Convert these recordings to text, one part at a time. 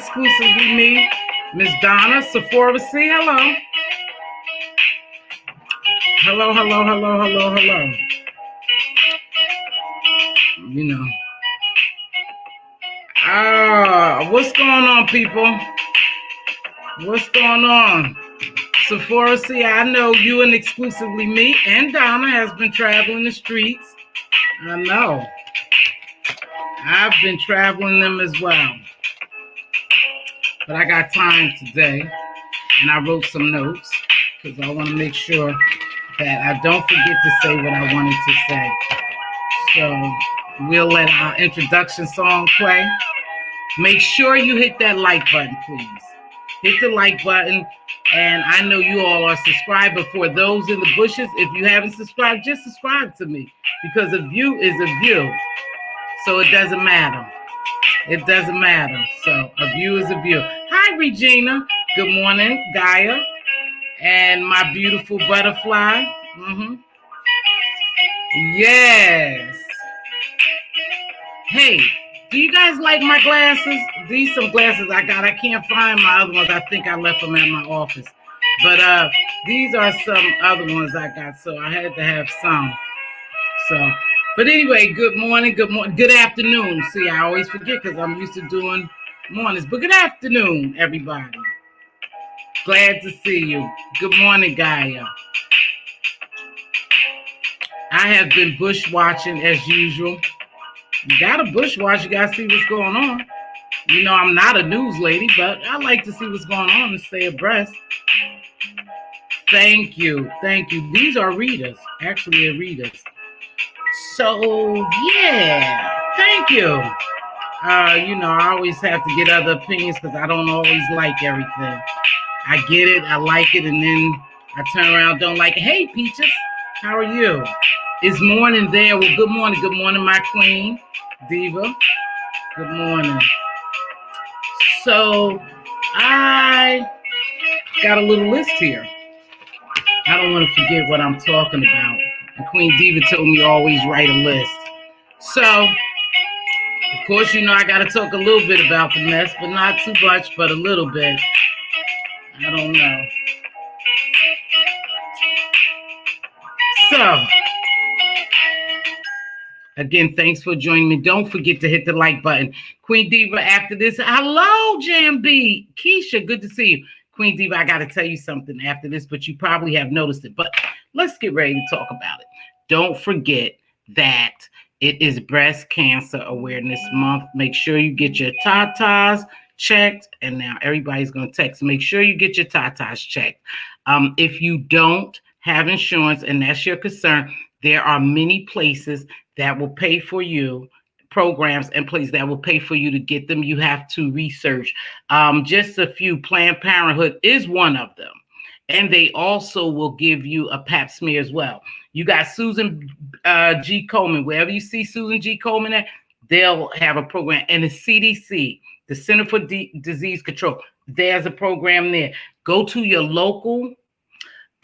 exclusively me, Miss Donna, Civic. Hello. Hello, hello, hello, hello, hello. You know. What's going on, people? What's going on? Civic, I know you and exclusively me and Donna has been traveling the streets. I know. I've been traveling them as well. But I got time today, and I wrote some notes because I want to make sure that I don't forget to say what I wanted to say. So we'll let our introduction song play. Make sure you hit that like button, please. Hit the like button. And I know you all are subscribed, but for those in the bushes, if you haven't subscribed, just subscribe to me because a view is a view. So it doesn't matter. It doesn't matter. So a view is a view. Hi, Regina. Good morning, Gaia. And my beautiful butterfly. Yes. Hey, do you guys like my glasses? These some glasses I got. I can't find my other ones. I think I left them at my office. But these are some other ones I got, so I had to have some. So, but anyway, good morning, good afternoon. See, I always forget because I'm used to doing mornings. But good afternoon, everybody. Glad to see you. Good morning, Gaia. I have been bush watching as usual. You gotta bush watch, you gotta see what's going on. You know, I'm not a news lady, but I like to see what's going on and stay abreast. Thank you. Thank you. These are readers, actually readers. So, yeah, thank you. You know, I always have to get other opinions because I don't always like everything. I get it, I like it, and then I turn around, don't like it. Hey, Peaches, how are you? It's morning there. Well, good morning, my queen, Diva. Good morning. So, I got a little list here. I don't want to forget what I'm talking about. And Queen Diva told me always write a list. So, of course, you know I got to talk a little bit about the mess, but not too much, but a little bit. I don't know. So, again, thanks for joining me. Don't forget to hit the like button. Queen Diva, after this, hello, Jambi. Keisha, good to see you. Queen Diva, I got to tell you something after this, but you probably have noticed it. But let's get ready to talk about it. Don't forget that it is Breast Cancer Awareness Month. Make sure you get your tatas checked. And now everybody's going to text. Make sure you get your tatas checked. If you don't have insurance and that's your concern, there are many places that will pay for you, programs and places that will pay for you to get them. You have to research. Just a few. Planned Parenthood is one of them. And they also will give you a pap smear as well. You got Susan G. Komen. Wherever you see Susan G. Komen at, they'll have a program. And the CDC, the Center for Disease Control, there's a program there. Go to your local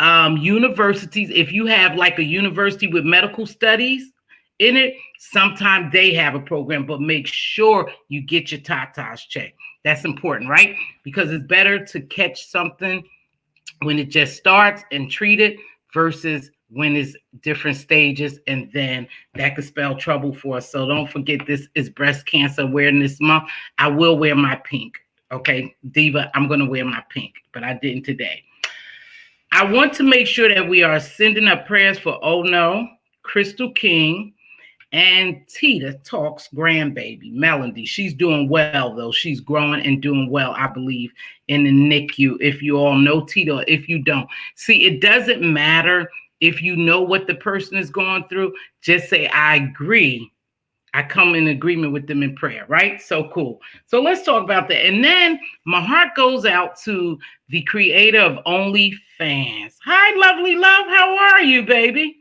universities. If you have like a university with medical studies in it, sometimes they have a program, but make sure you get your tatas checked. That's important, right? Because it's better to catch something when it just starts and treat it versus when it's different stages, and then that could spell trouble for us. So don't forget, this is Breast Cancer Awareness Month. I will wear my pink. Okay, Diva, I'm going to wear my pink, but I didn't today. I want to make sure that we are sending up prayers for Oh No, Crystal King, and Tita Talks grandbaby, Melody. She's doing well, though. She's growing and doing well, I believe, in the NICU. If you all know Tita, if you don't. See, it doesn't matter if you know what the person is going through. Just say, I agree. I come in agreement with them in prayer, right? So cool. So let's talk about that. And then my heart goes out to the creator of OnlyFans. Hi, lovely love. How are you, baby?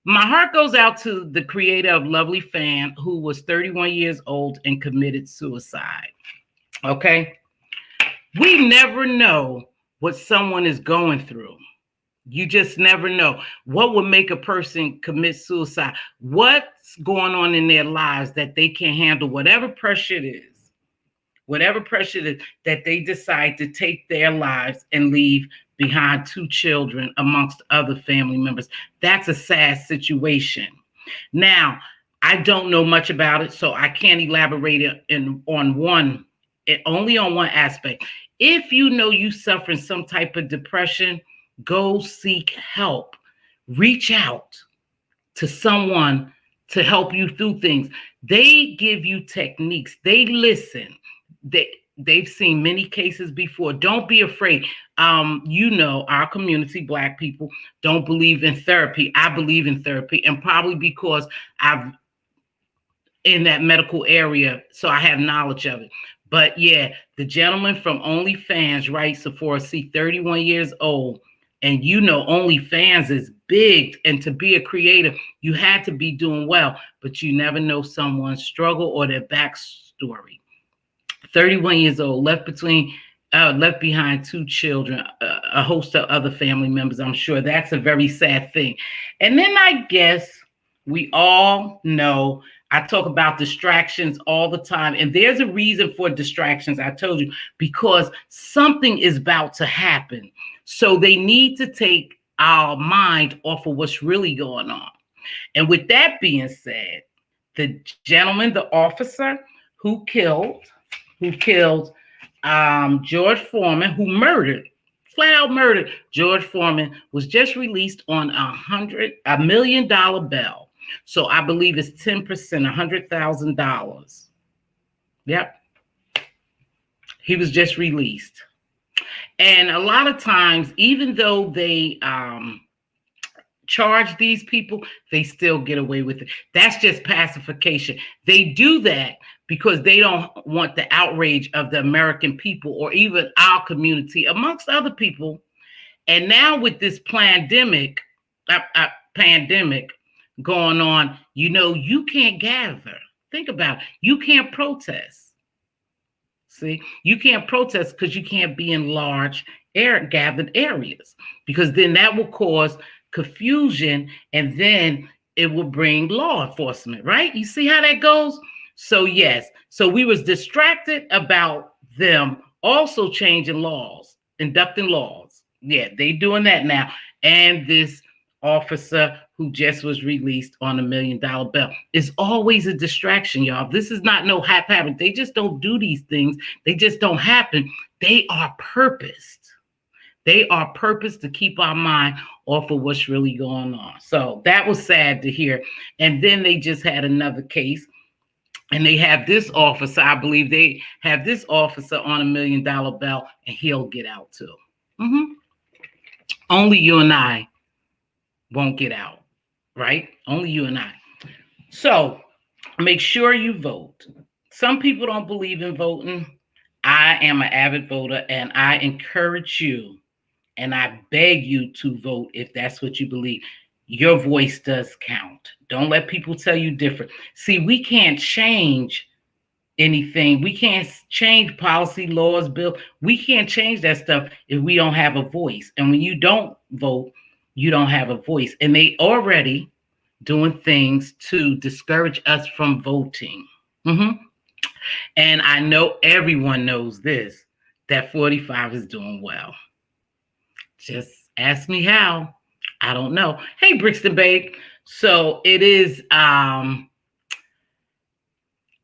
My heart goes out to the creator of Lovely Fan, who was 31 years old and committed suicide. Okay? We never know what someone is going through. You just never know what would make a person commit suicide. What's going on in their lives that they can't handle, whatever pressure it is, whatever pressure that they decide to take their lives and leave behind 2 children amongst other family members. That's a sad situation. Now, I don't know much about it, so I can't elaborate only on one aspect. If you know you suffering some type of depression, go seek help. Reach out to someone to help you through things. They give you techniques. They listen. They've seen many cases before. Don't be afraid. Our community, Black people, don't believe in therapy. I believe in therapy, and probably because I've in that medical area, so I have knowledge of it. But yeah, the gentleman from OnlyFans, right? Sephora C, 31 years old. And OnlyFans is big. And to be a creator, you had to be doing well, but you never know someone's struggle or their backstory. 31 years old, left behind 2 children, a host of other family members. I'm sure that's a very sad thing. And then I guess we all know I talk about distractions all the time, and there's a reason for distractions. I told you, because something is about to happen. So they need to take our mind off of what's really going on. And with that being said, the gentleman, the officer who killed George Foreman, who flat out murdered George Foreman, was just released on $1 million bail. So I believe it's 10%, $100,000. Yep. He was just released. And a lot of times, even though they charge these people, they still get away with it. That's just pacification. They do that because they don't want the outrage of the American people or even our community, amongst other people. And now with this pandemic going on, you can't gather. Think about it. You can't protest. See, you can't protest because you can't be in large gathered areas, because then that will cause confusion, and then it will bring law enforcement, right? You see how that goes? So yes, so we was distracted about them also changing laws, inducting laws. Yeah, they doing that now. And this officer who just was released on $1 million bail is always a distraction, y'all. This is not no haphazard. They just don't do these things. They just don't happen. They are purposed. They are purposed to keep our mind off of what's really going on. So that was sad to hear. And then they just had another case, and they have this officer, I believe they have this officer on $1 million bail, and he'll get out too. Only you and I won't get out, right? Only you and I. So make sure you vote. Some people don't believe in voting. I am an avid voter, and I encourage you, and I beg you to vote if that's what you believe. Your voice does count. Don't let people tell you different. See, we can't change anything. We can't change policy, laws, bill. We can't change that stuff if we don't have a voice. And when you don't vote, you don't have a voice. And they already doing things to discourage us from voting. And I know everyone knows this, that 45 is doing well. Just ask me how. I don't know. Hey, Brixton Babe. So it is,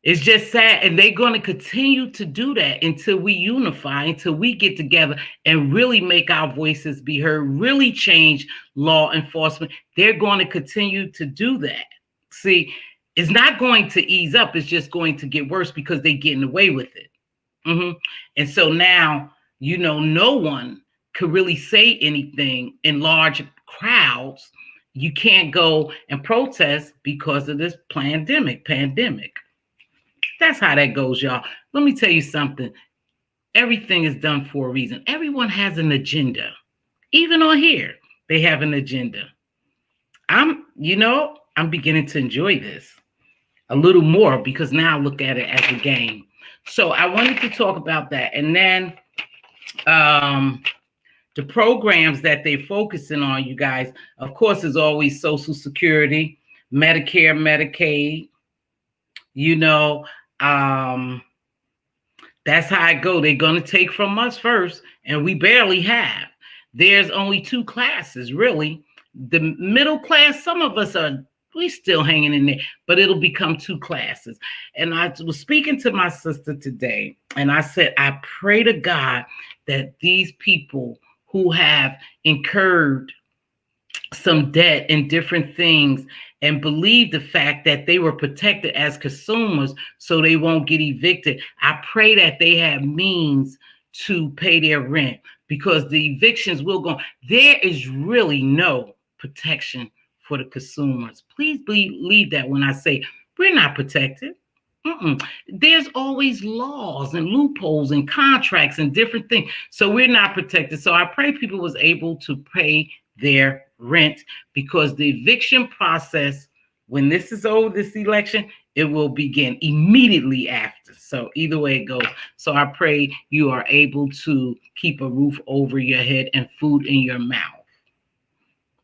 it's just sad. And they're going to continue to do that until we unify, until we get together and really make our voices be heard, really change law enforcement. They're going to continue to do that. See, it's not going to ease up. It's just going to get worse because they're getting away with it. And so now, no one could really say anything in large crowds. You can't go and protest because of this pandemic. That's how that goes, y'all. Let me tell you something. Everything is done for a reason. Everyone has an agenda. Even on here, they have an agenda. I'm beginning to enjoy this a little more because now I look at it as a game. So I wanted to talk about that. And then the programs that they're focusing on, you guys, of course, is always Social Security, Medicare, Medicaid, That's how I go. They're going to take from us first, and we barely have. There's only two classes, really. The middle class, some of us are, we still hanging in there, but it'll become two classes. And I was speaking to my sister today, and I said, I pray to God that these people who have incurred some debt and different things and believe the fact that they were protected as consumers so they won't get evicted. I pray that they have means to pay their rent, because the evictions will go. There is really no protection for the consumers. Please believe that when I say we're not protected. There's always laws and loopholes and contracts and different things. So we're not protected. So I pray people was able to pay their rent, because the eviction process, when this is over, this election, it will begin immediately after. So either way it goes. So I pray you are able to keep a roof over your head and food in your mouth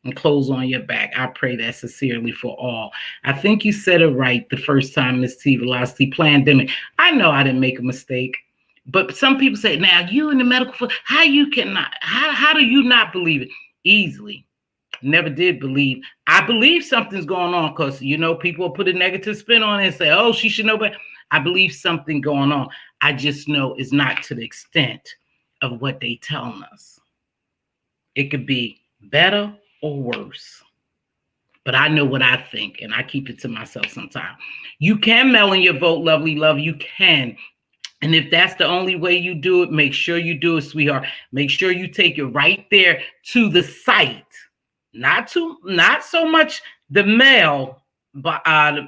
and clothes on your back. I pray that sincerely for all. I think you said it right the first time, Mz.Teavalocity, pandemic. I know I didn't make a mistake, but some people say, now you in the medical field, how you cannot, how do you not believe it? Easily. Never did believe. I believe something's going on, because, you know, people put a negative spin on it and say, oh, she should know, but I believe something going on. I just know it's not to the extent of what they telling us. It could be better or worse. But I know what I think, and I keep it to myself sometimes. You can mail in your vote, lovely love. You can. And if that's the only way you do it, make sure you do it, sweetheart. Make sure you take it right there to the site. Not so much the mail, but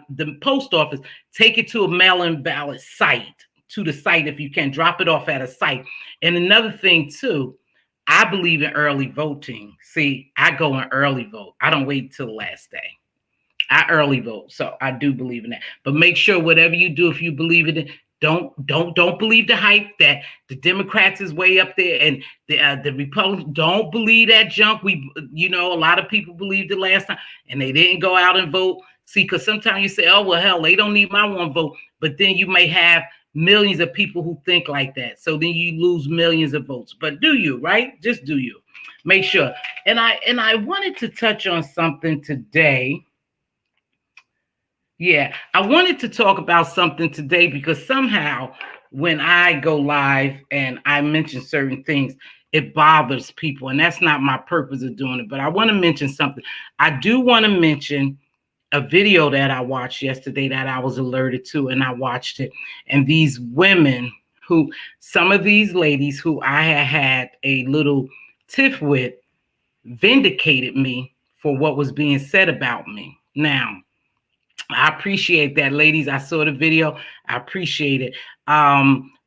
the post office. Take it to a mail-in ballot site, to the site if you can. Drop it off at a site. And another thing, too, I believe in early voting. See, I go in early vote. I don't wait till the last day. I early vote. So I do believe in that. But make sure whatever you do, if you believe in it, don't believe the hype that the Democrats is way up there and the Republicans. Don't believe that junk. A lot of people believed it last time and they didn't go out and vote. See, because sometimes you say, oh, well, hell, they don't need my one vote. But then you may have millions of people who think like that. So then you lose millions of votes. But do you, right? Just do you. Make sure. And I wanted to touch on something today. Yeah, I wanted to talk about something today, because somehow when I go live and I mention certain things, it bothers people. And that's not my purpose of doing it. But I want to mention something. I do want to mention a video that I watched yesterday that I was alerted to, and I watched it. And these women some of these ladies who I had a little tiff with, vindicated me for what was being said about me. Now, I appreciate that, ladies. I saw the video. I appreciate it.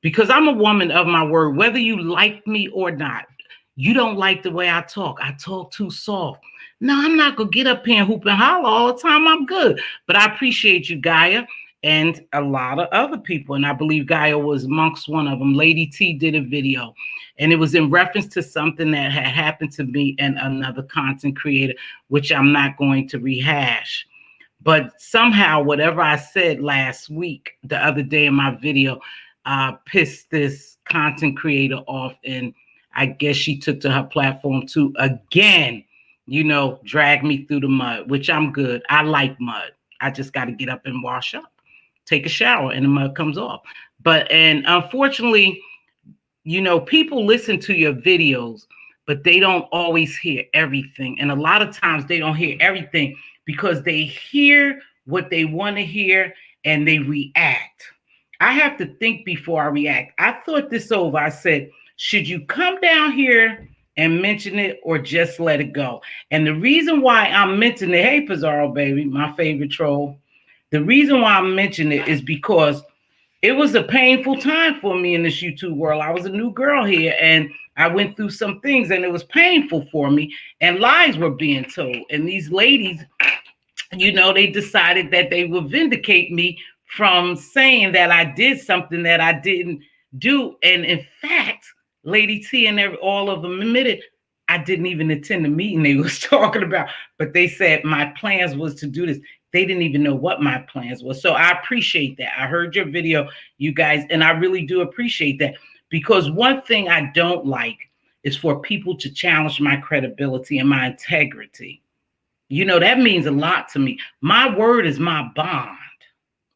Because I'm a woman of my word, whether you like me or not. You don't like the way I talk. I talk too soft. No, I'm not going to get up here and hoop and holler all the time. I'm good. But I appreciate you, Gaia, and a lot of other people. And I believe Gaia was amongst one of them. Lady T did a video, and it was in reference to something that had happened to me and another content creator, which I'm not going to rehash. But somehow, whatever I said last week, the other day in my video, pissed this content creator off. And I guess she took to her platform to, again, drag me through the mud, which I'm good. I like mud. I just got to get up and wash up, take a shower, and the mud comes off. And unfortunately, people listen to your videos, but they don't always hear everything. And a lot of times they don't hear everything, because they hear what they want to hear and they react. I have to think before I react. I thought this over. I said, should you come down here and mention it or just let it go? And the reason why I'm mentioning it, hey, Pizarro, baby, my favorite troll. The reason why I'm mentioning it is because it was a painful time for me in this YouTube world. I was a new girl here, and I went through some things, and it was painful for me, and lies were being told. And these ladies, they decided that they would vindicate me from saying that I did something that I didn't do. And in fact, Lady T and all of them admitted I didn't even attend the meeting they was talking about, but they said my plans was to do this. They didn't even know what my plans were. So I appreciate that. I heard your video, you guys, and I really do appreciate that, because one thing I don't like is for people to challenge my credibility and my integrity. You know, that means a lot to me. My word is my bond.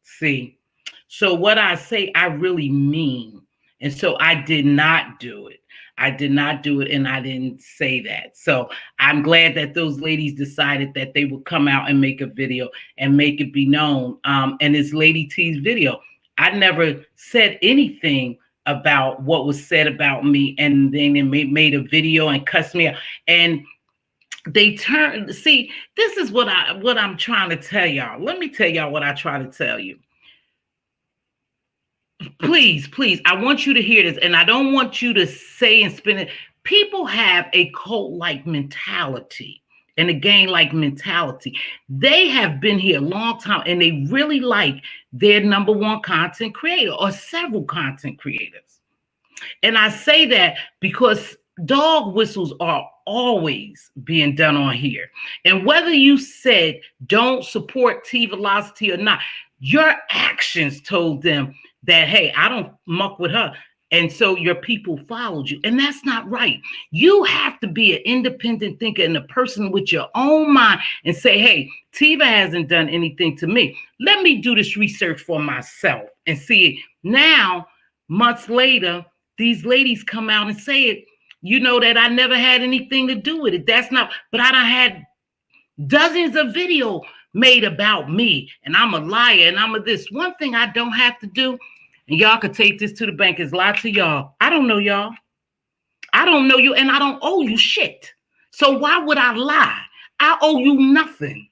See, so what I say, I really mean. And so I did not do it. I did not do it, and I didn't say that. So I'm glad that those ladies decided that they would come out and make a video and make it be known. And it's Lady T's video. I never said anything about what was said about me, and then they made a video and cussed me out. And they turned, see, this is what I'm trying to tell y'all. Let me tell y'all what I try to tell you. Please, please, I want you to hear this, and I don't want you to say and spin it. People have a cult-like mentality and a gang-like mentality. They have been here a long time, and they really like their number one content creator or several content creators. And I say that because dog whistles are always being done on here. And whether you said don't support T-Velocity or not, your actions told them that, hey, I don't muck with her. And so your people followed you. And that's not right. You have to be an independent thinker and a person with your own mind and say, hey, Tiva hasn't done anything to me. Let me do this research for myself and see it. Now, months later, these ladies come out and say it, you know, that I never had anything to do with it. That's not, but I done had dozens of videos made about me, and I'm a liar, and I'm a this. One thing I don't have to do, and y'all could take this to the bank, is lie to y'all. I don't know y'all. I don't know you, and I don't owe you shit. So why would I lie? I owe you nothing.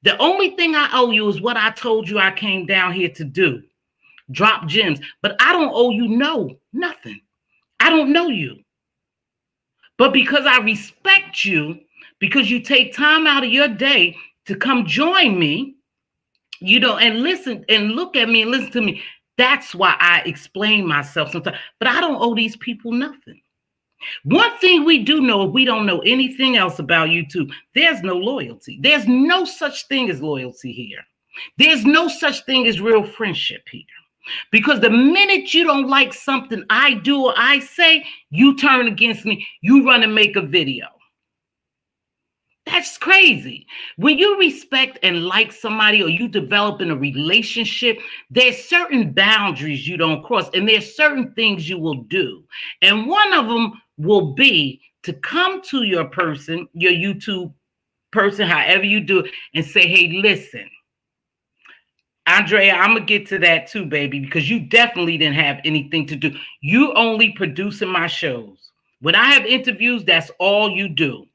The only thing I owe you is what I told you I came down here to do. Drop gems. But I don't owe you nothing. I don't know you. But because I respect you, because you take time out of your day to come join me, you know, and listen and look at me and listen to me. That's why I explain myself sometimes. But I don't owe these people nothing. One thing we do know, if we don't know anything else about YouTube, there's no loyalty. There's no such thing as loyalty here. There's no such thing as real friendship here. Because the minute you don't like something I do or I say, you turn against me. You run and make a video. That's crazy. When you respect and like somebody, or you develop in a relationship, there's certain boundaries you don't cross, and there's certain things you will do. And one of them will be to come to your person, your YouTube person, however you do it, and say, hey, listen, Andrea, I'm going to get to that too, baby, because you definitely didn't have anything to do. You only producing my shows. When I have interviews, that's all you do.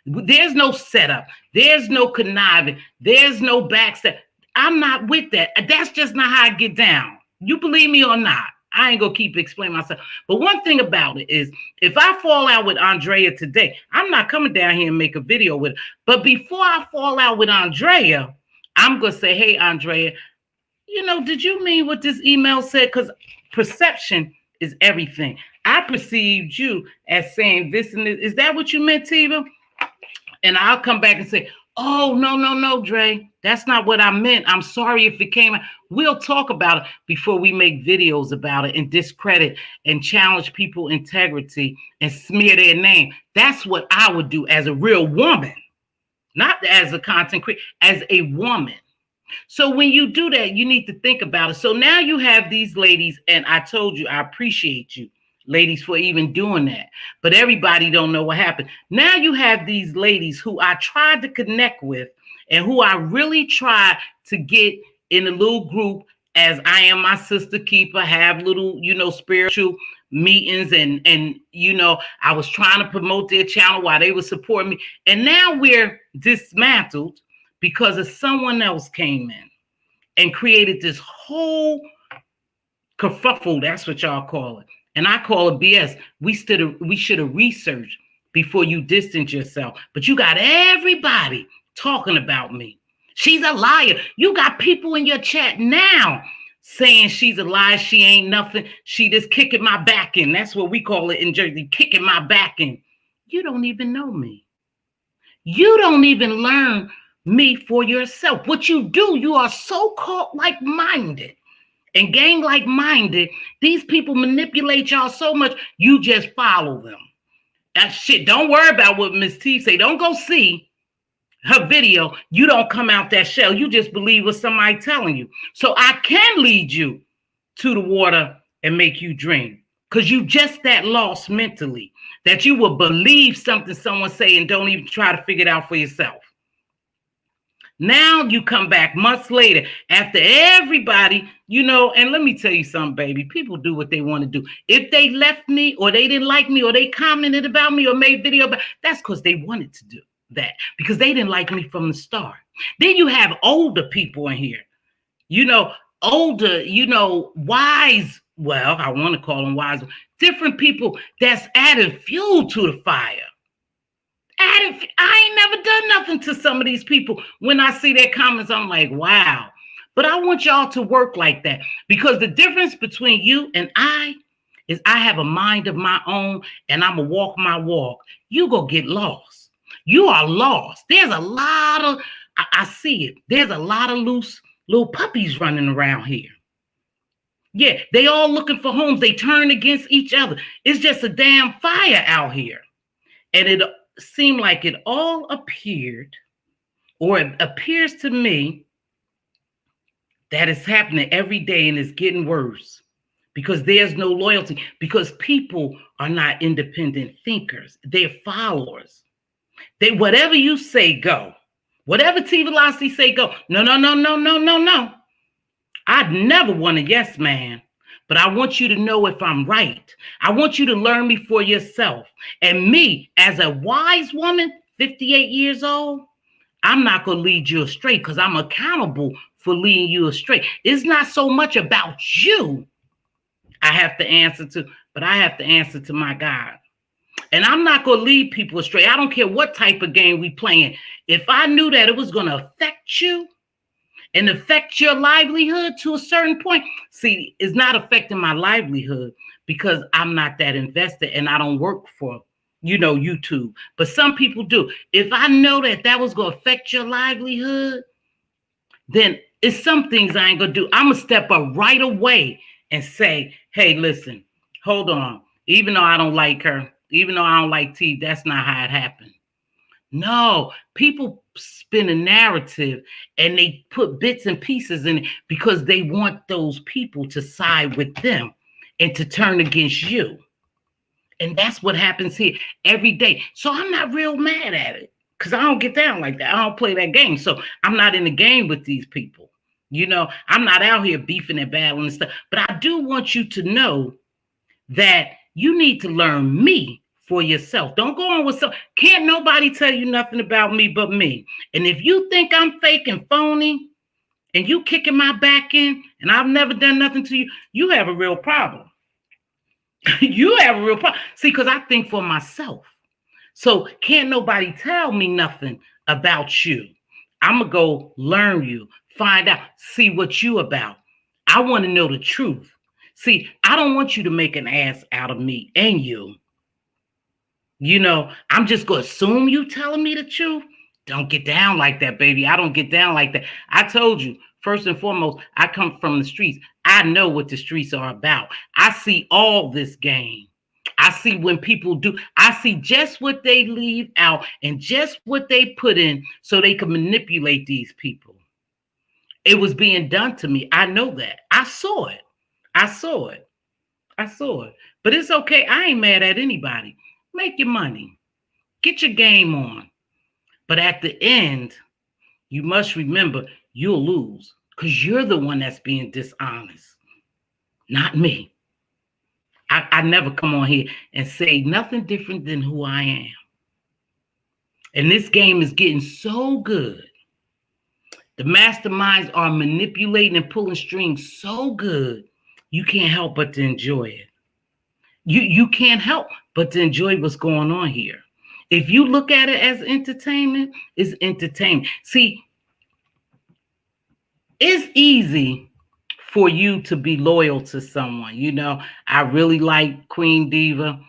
There's no setup. There's no conniving. There's no backstab. I'm not with that. That's just not how I get down. You believe me or not? I ain't going to keep explaining myself. But one thing about it is, if I fall out with Andrea today, I'm not coming down here and make a video with her. But before I fall out with Andrea, I'm going to say, hey, Andrea, you know, did you mean what this email said? Because perception is everything. I perceived you as saying this and this. Is that what you meant, Tiva? And I'll come back and say, oh, no, Dre. That's not what I meant. I'm sorry if it came out. We'll talk about it before we make videos about it and discredit and challenge people's integrity and smear their name. That's what I would do as a real woman, not as a content creator, as a woman. So when you do that, you need to think about it. So now you have these ladies, and I told you, I appreciate you, ladies, for even doing that. But everybody don't know what happened. Now you have these ladies who I tried to connect with and who I really tried to get in a little group, as I am my sister keeper, have little, you know, spiritual meetings. And you know, I was trying to promote their channel while they were supporting me. And now we're dismantled because of someone else came in and created this whole kerfuffle. That's what y'all call it. And I call it BS. We should have researched before you distance yourself. But you got everybody talking about me. She's a liar. You got people in your chat now saying she's a liar. She ain't nothing. She just kicking my back in. That's what we call it in Jersey, kicking my back in. You don't even know me. You don't even learn me for yourself. What you do, you are so-called like-minded. And gang like-minded, these people manipulate y'all so much, you just follow them. That shit, don't worry about what Miss T say. Don't go see her video. You don't come out that shell. You just believe what somebody telling you. So I can lead you to the water and make you drink. Because you just that lost mentally that you will believe something someone say and don't even try to figure it out for yourself. Now you come back months later after everybody, and let me tell you something, baby. People do what they want to do. If they left me or they didn't like me or they commented about me or made video about, that's because they wanted to do that because they didn't like me from the start. Then you have older people in here, older, wise. Well, I want to call them wise. Different people that's adding fuel to the fire. I ain't never done nothing to some of these people. When I see their comments, I'm like, wow. But I want y'all to work like that because the difference between you and I is I have a mind of my own and I'm going to walk my walk. You go get lost. You are lost. There's a lot of, I see it. There's a lot of loose little puppies running around here. Yeah, they all looking for homes. They turn against each other. It's just a damn fire out here. And it seemed like it all appeared, or it appears to me that it's happening every day and it's getting worse because there's no loyalty, because people are not independent thinkers. They're followers. Whatever you say, go. Whatever T-Velocity say, go. No. I'd never want a yes man, but I want you to know if I'm right. I want you to learn me for yourself. And me, as a wise woman, 58 years old, I'm not going to lead you astray because I'm accountable for leading you astray. It's not so much about you I have to answer to, but I have to answer to my God. And I'm not going to lead people astray. I don't care what type of game we playing. If I knew that it was going to affect you, and affect your livelihood to a certain point. See, it's not affecting my livelihood because I'm not that invested and I don't work for, YouTube. But some people do. If I know that was going to affect your livelihood, then it's some things I ain't going to do. I'm going to step up right away and say, hey, listen, hold on. Even though I don't like her, even though I don't like T, that's not how it happened. No, people spin a narrative and they put bits and pieces in it because they want those people to side with them and to turn against you. And that's what happens here every day. So I'm not real mad at it because I don't get down like that. I don't play that game. So I'm not in the game with these people. I'm not out here beefing and battling and stuff. But I do want you to know that you need to learn me for yourself. Don't go on with some. Can't nobody tell you nothing about me but me. And if you think I'm fake and phony and you kicking my back in and I've never done nothing to you, you have a real problem. You have a real problem. See, because I think for myself. So can't nobody tell me nothing about you. I'm going to go learn you, find out, see what you about. I want to know the truth. See, I don't want you to make an ass out of me and you. I'm just going to assume you telling me the truth. Don't get down like that, baby. I don't get down like that. I told you, first and foremost, I come from the streets. I know what the streets are about. I see all this game. I see when people do. I see just what they leave out and just what they put in so they can manipulate these people. It was being done to me. I know that. I saw it. But it's okay. I ain't mad at anybody. Make your money. Get your game on. But at the end, you must remember you'll lose because you're the one that's being dishonest, not me. I never come on here and say nothing different than who I am. And this game is getting so good. The masterminds are manipulating and pulling strings so good, you can't help but to enjoy it. You can't help but to enjoy what's going on here. If you look at it as entertainment, it's entertainment. See, it's easy for you to be loyal to someone. I really like Queen Diva,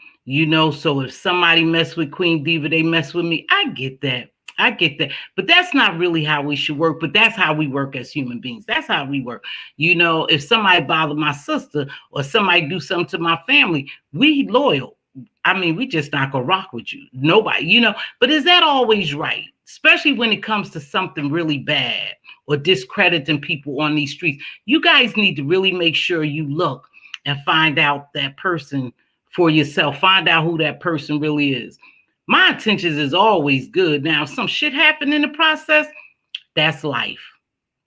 so if somebody mess with Queen Diva, they mess with me. I get that. I get that. But that's not really how we should work. But that's how we work as human beings. That's how we work. If somebody bother my sister or somebody do something to my family, we loyal. I mean, we just not gonna rock with you. Nobody. But is that always right? Especially when it comes to something really bad or discrediting people on these streets. You guys need to really make sure you look and find out that person for yourself. Find out who that person really is. My intentions is always good. Now, if some shit happened in the process, that's life.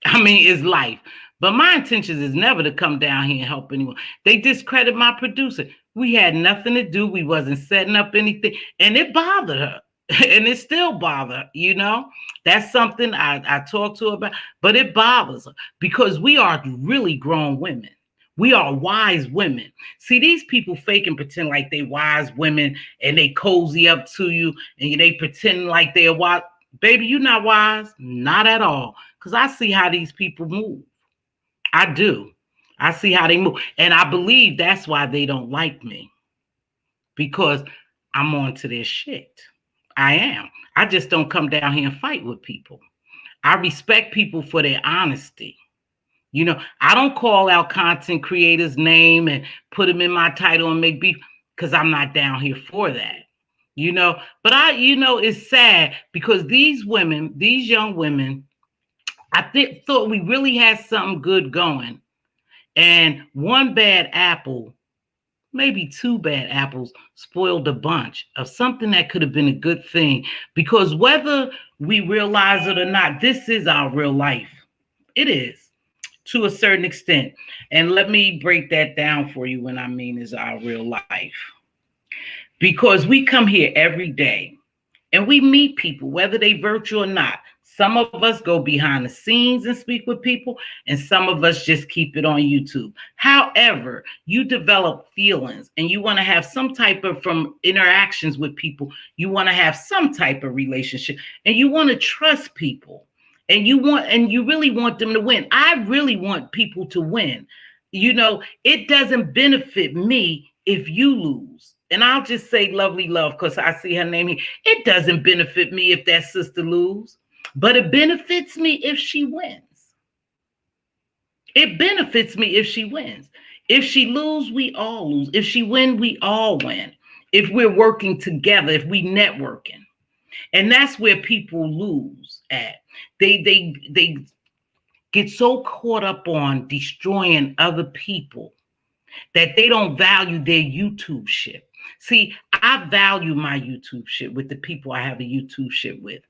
I mean, it's life. But my intentions is never to come down here and help anyone. They discredit my producer. We had nothing to do. We wasn't setting up anything. And it bothered her. And it still bothers her. That's something I talk to her about. But it bothers her because we are really grown women. We are wise women. See, these people fake and pretend like they wise women and they cozy up to you and they pretend like they're wise. Baby, you're not wise. Not at all. Because I see how these people move. I do. I see how they move. And I believe that's why they don't like me. Because I'm on to their shit. I am. I just don't come down here and fight with people. I respect people for their honesty. I don't call out content creators' name and put them in my title and make beef because I'm not down here for that. But it's sad because these women, these young women, I thought we really had something good going. And one bad apple, maybe two bad apples, spoiled a bunch of something that could have been a good thing. Because whether we realize it or not, this is our real life. It is. To a certain extent. And let me break that down for you when I mean is our real life. Because we come here every day and we meet people, whether they virtual or not. Some of us go behind the scenes and speak with people, and some of us just keep it on YouTube. However, you develop feelings and you want to have some type of from interactions with people. You want to have some type of relationship and you want to trust people. And you really want them to win. I really want people to win. It doesn't benefit me if you lose. And I'll just say lovely love because I see her name here. It doesn't benefit me if that sister lose, but it benefits me if she wins. It benefits me if she wins. If she lose, we all lose. If she win, we all win. If we're working together, if we networking. And that's where people lose at. They get so caught up on destroying other people that they don't value their YouTube shit. See, I value my YouTube shit with the people I have a YouTube shit with.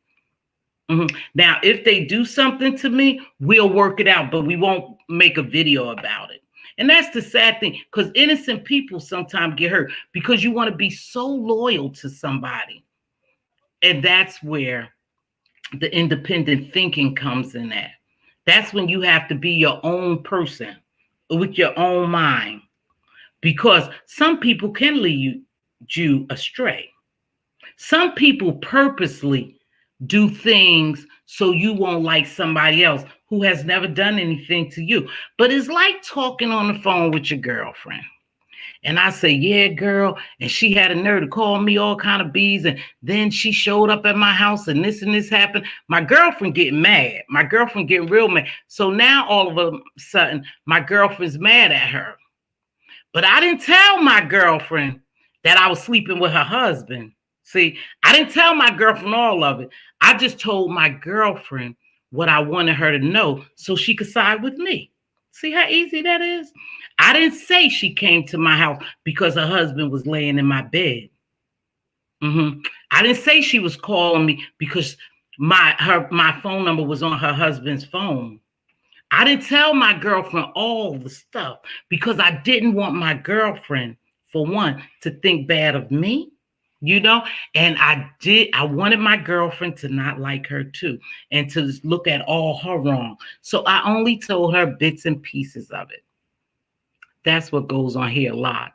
Now, if they do something to me, we'll work it out, but we won't make a video about it. And that's the sad thing, because innocent people sometimes get hurt because you want to be so loyal to somebody. And that's where the independent thinking comes in at. That's when you have to be your own person with your own mind, because some people can lead you astray. Some people purposely do things so you won't like somebody else who has never done anything to you. But it's like talking on the phone with your girlfriend. And I say, yeah, girl. And she had a nerve to call me all kind of bees. And then she showed up at my house and this happened. My girlfriend getting mad. My girlfriend getting real mad. So now all of a sudden, my girlfriend's mad at her. But I didn't tell my girlfriend that I was sleeping with her husband. See, I didn't tell my girlfriend all of it. I just told my girlfriend what I wanted her to know so she could side with me. See how easy that is? I didn't say she came to my house because her husband was laying in my bed. I didn't say she was calling me because my phone number was on her husband's phone. I didn't tell my girlfriend all the stuff because I didn't want my girlfriend, for one, to think bad of me, and I wanted my girlfriend to not like her too and to look at all her wrong. So I only told her bits and pieces of it. That's what goes on here a lot.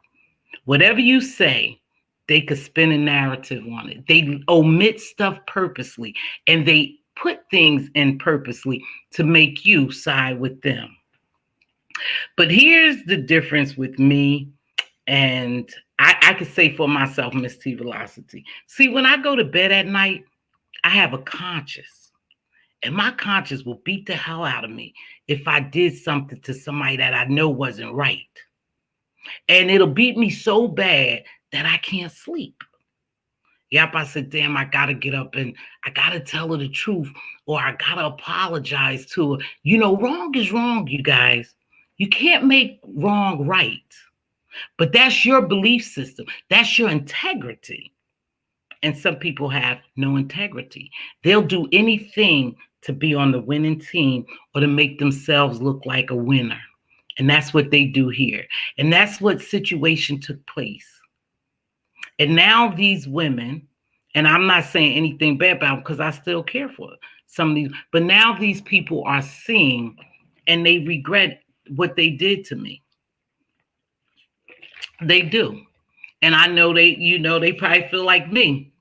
Whatever you say, they could spin a narrative on it. They omit stuff purposely, and they put things in purposely to make you side with them. But here's the difference with me, and I could say for myself, Mz.Teavalocity. See, when I go to bed at night, I have a conscience, and my conscience will beat the hell out of me if I did something to somebody that I know wasn't right. And it'll beat me so bad that I can't sleep. Yep, I said, damn, I got to get up and I got to tell her the truth, or I got to apologize to her. Wrong is wrong, you guys. You can't make wrong right. But that's your belief system. That's your integrity. And some people have no integrity. They'll do anything to be on the winning team or to make themselves look like a winner. And that's what they do here. And that's what situation took place. And now these women, and I'm not saying anything bad about them because I still care for some of these, but now these people are seeing and they regret what they did to me. They do. And I know they probably feel like me.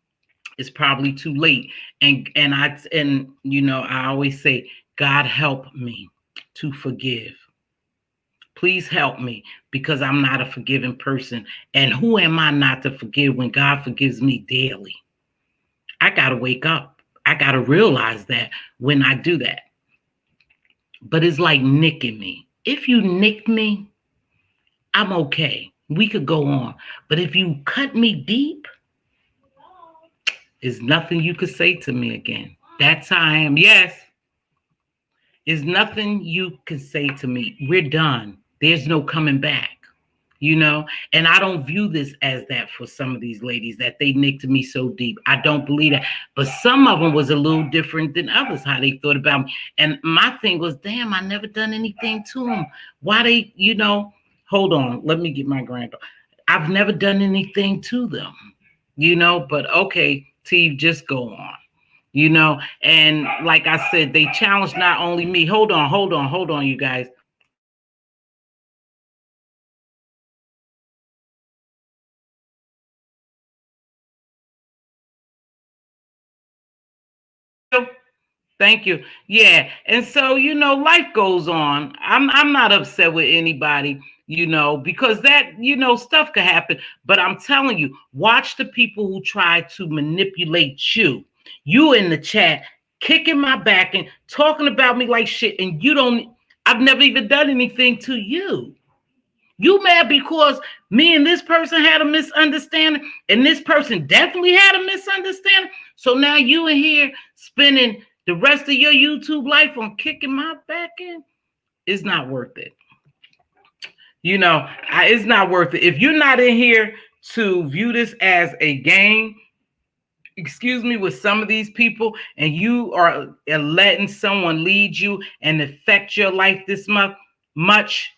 It's probably too late. And I always say, God help me to forgive. Please help me, because I'm not a forgiving person. And who am I not to forgive when God forgives me daily? I got to wake up. I got to realize that when I do that. But it's like nicking me. If you nick me, I'm okay. We could go on. But if you cut me deep, there's nothing you could say to me again. That's how I am. Yes. There's nothing you can say to me. We're done. There's no coming back, and I don't view this as that for some of these ladies, that they nicked me so deep. I don't believe that. But some of them was a little different than others, how they thought about me. And my thing was, damn, I never done anything to them. Why they, hold on, let me get my granddaughter. I've never done anything to them, but okay, T, just go on. And like I said, they challenged not only me. Hold on, you guys. Thank you. Yeah. And so, life goes on. I'm not upset with anybody, because that, stuff could happen. But I'm telling you, watch the people who try to manipulate you. You in the chat, kicking my back and talking about me like shit. And I've never even done anything to you. You mad because me and this person had a misunderstanding, and this person definitely had a misunderstanding. So now you in here spending the rest of your YouTube life on kicking my back in. It's not worth it. It's not worth it. If you're not in here to view this as a game, with some of these people, and you are letting someone lead you and affect your life this much,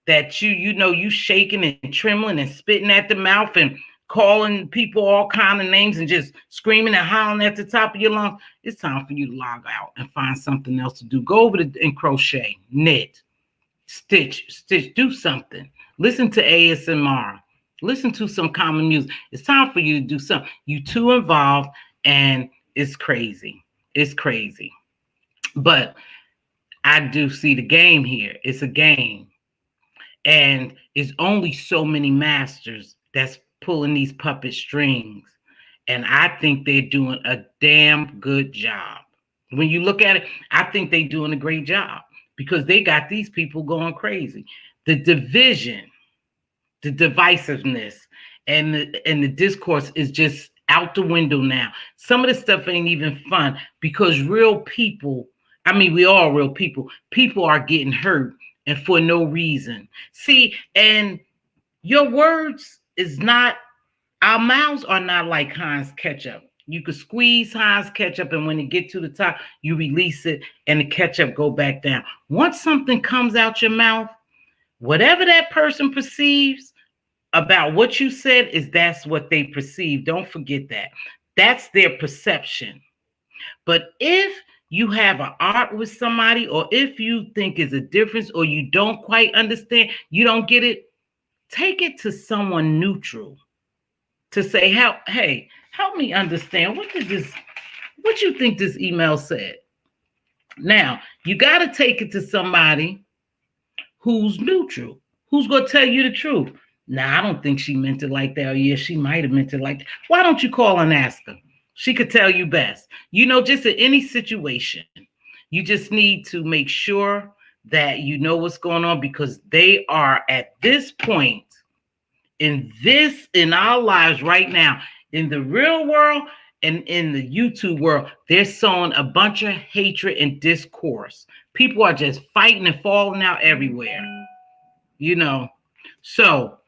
that you shaking and trembling and spitting at the mouth and calling people all kind of names and just screaming and hollering at the top of your lungs, it's time for you to log out and find something else to do. Go over and crochet, knit, stitch, do something. Listen to ASMR. Listen to some common music. It's time for you to do something. You too involved, and it's crazy. It's crazy. But I do see the game here. It's a game. And it's only so many masters that's pulling these puppet strings. And I think they're doing a damn good job. When you look at it, I think they're doing a great job, because they got these people going crazy. The division, the divisiveness, and the discourse is just out the window now. Some of the stuff ain't even fun, because real people, we all real people. People are getting hurt, and for no reason. See, and your words is not, our mouths are not like Heinz ketchup. You could squeeze Heinz ketchup, and when it get to the top, you release it, and the ketchup go back down. Once something comes out your mouth, whatever that person perceives about what you said that's what they perceive. Don't forget that. That's their perception. But if you have an art with somebody, or if you think is a difference, or you don't quite understand, you don't get it, take it to someone neutral to say, hey, help me understand. What you think this email said? Now, you got to take it to somebody who's neutral, who's going to tell you the truth. Now, I don't think she meant it like that. Or yeah, she might have meant it like that. Why don't you call and ask her? She could tell you best. Just in any situation, you just need to make sure that you know what's going on, because they are at this point in our lives right now, in the real world and in the YouTube world, they're sowing a bunch of hatred and discourse. People are just fighting and falling out everywhere. So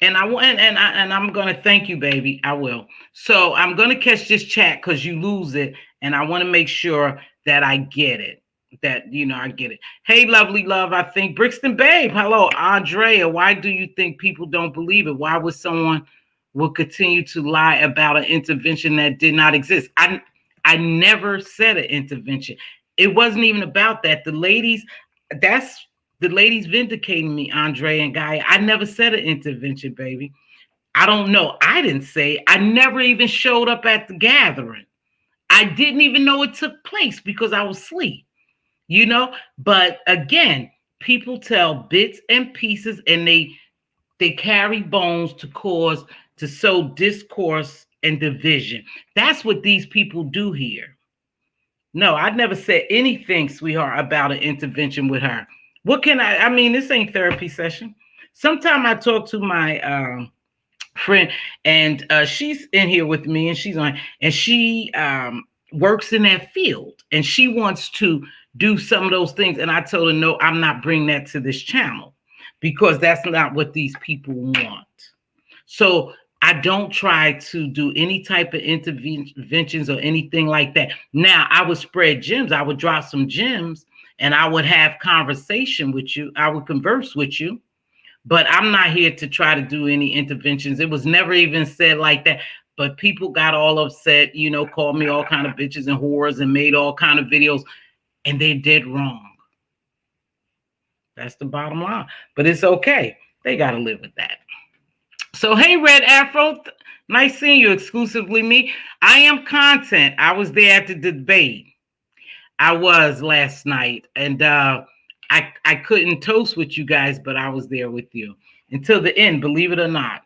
and I'm gonna thank you, baby. I will. So I'm gonna catch this chat because you lose it, and I want to make sure that I get it. I get it. Hey, lovely love. I think Brixton, babe. Hello, Andrea. Why do you think people don't believe it? Why would someone will continue to lie about an intervention that did not exist? I never said an intervention. It wasn't even about that. The ladies vindicating me, Andre and Gaia. I never said an intervention, baby. I don't know. I didn't say. I never even showed up at the gathering. I didn't even know it took place because I was asleep. But again, people tell bits and pieces, and they carry bones to sow discourse and division. That's what these people do here. No, I never said anything, sweetheart, about an intervention with her. What can I mean, this ain't therapy session. Sometimes I talk to my friend, and she's in here with me, and she works in that field, and she wants to do some of those things. And I told her, no, I'm not bringing that to this channel, because that's not what these people want. So I don't try to do any type of interventions or anything like that. Now, I would spread gems. I would drop some gems, and I would have conversation with you. I would converse with you. But I'm not here to try to do any interventions. It was never even said like that. But people got all upset, called me all kind of bitches and whores and made all kind of videos. And they did wrong. That's the bottom line. But it's okay. They got to live with that. So, hey, Red Afro. Nice seeing you. Exclusively me. I am content. I was there at the debate. I was last night. And I couldn't toast with you guys, but I was there with you until the end, believe it or not.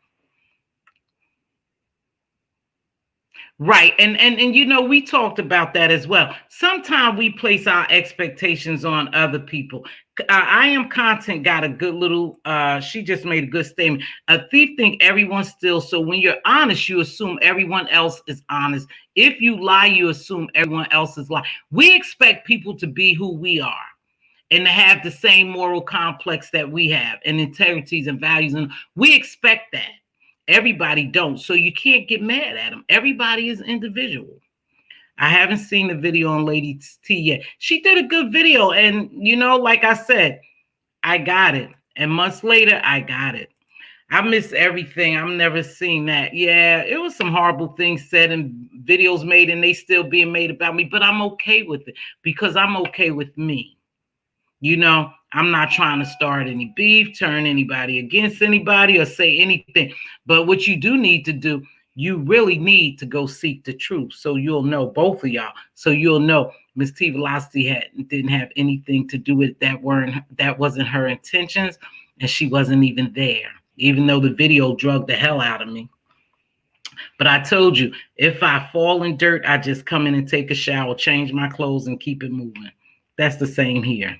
Right. And we talked about that as well. Sometimes we place our expectations on other people. I am content got a good little, she just made a good statement. A thief think everyone's still. So when you're honest, you assume everyone else is honest. If you lie, you assume everyone else is lying. We expect people to be who we are and to have the same moral complex that we have, and integrities and values. And we expect that. Everybody don't. So you can't get mad at them. Everybody is individual. I haven't seen the video on Lady T yet. She did a good video. And, like I said, I got it. And months later, I got it. I miss everything. I've never seen that. Yeah, it was some horrible things said and videos made, and they still being made about me. But I'm okay with it because I'm okay with me. I'm not trying to start any beef, turn anybody against anybody, or say anything. But what you do need to do, you really need to go seek the truth. So you'll know, both of y'all. So you'll know Mz.Teavalocity didn't have anything to do with that. That wasn't her intentions, and she wasn't even there, even though the video drugged the hell out of me. But I told you, if I fall in dirt, I just come in and take a shower, change my clothes, and keep it moving. That's the same here.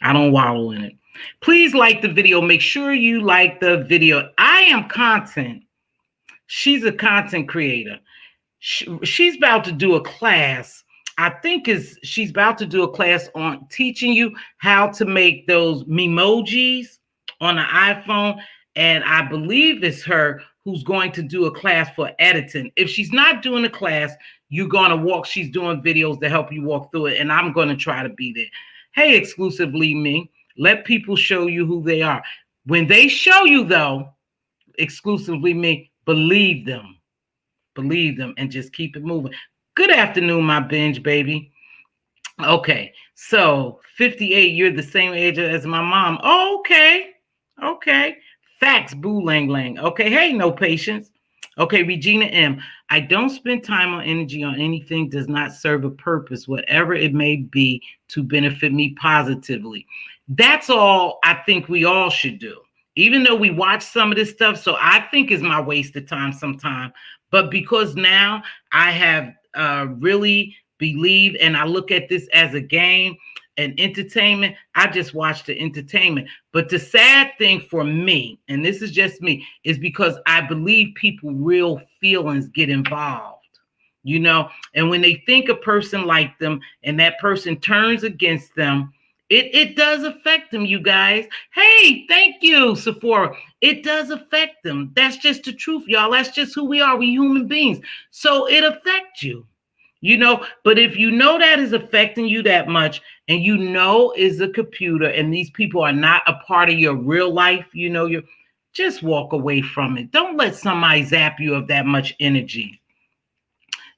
I don't wallow in it. Please like the video. Make sure you like the video. I am content. She's a content creator. She's about to do a class. I think she's about to do a class on teaching you how to make those memojis on an iPhone. And I believe it's her who's going to do a class for editing. If she's not doing a class, you're going to walk. She's doing videos to help you walk through it. And I'm going to try to be there. Hey, exclusively me. Let people show you who they are. When they show you, though, exclusively me, believe them. Believe them and just keep it moving. Good afternoon, my binge baby. Okay, so 58, you're the same age as my mom. Oh, okay. Okay. Facts, boo lang lang. Okay, hey, no patience. Okay, Regina M. I don't spend time or energy on anything does not serve a purpose, whatever it may be, to benefit me positively. That's all I think we all should do. even though we watch some of this stuff, so I think it's my wasted time sometimes. But because now I have really believed, and I look at this as a game and entertainment, I just watch the entertainment. But the sad thing for me, and this is just me, is because I believe people real feelings get involved, you know, and when they think a person like them and that person turns against them, it does affect them, you guys. Hey, thank you, Sephora. It does affect them. That's just the truth, y'all. That's just who we are. We human beings. So it affects you, you know. But if you know that is affecting you that much, and you know is a computer, and these people are not a part of your real life, you know, you just walk away from it. Don't let somebody zap you of that much energy.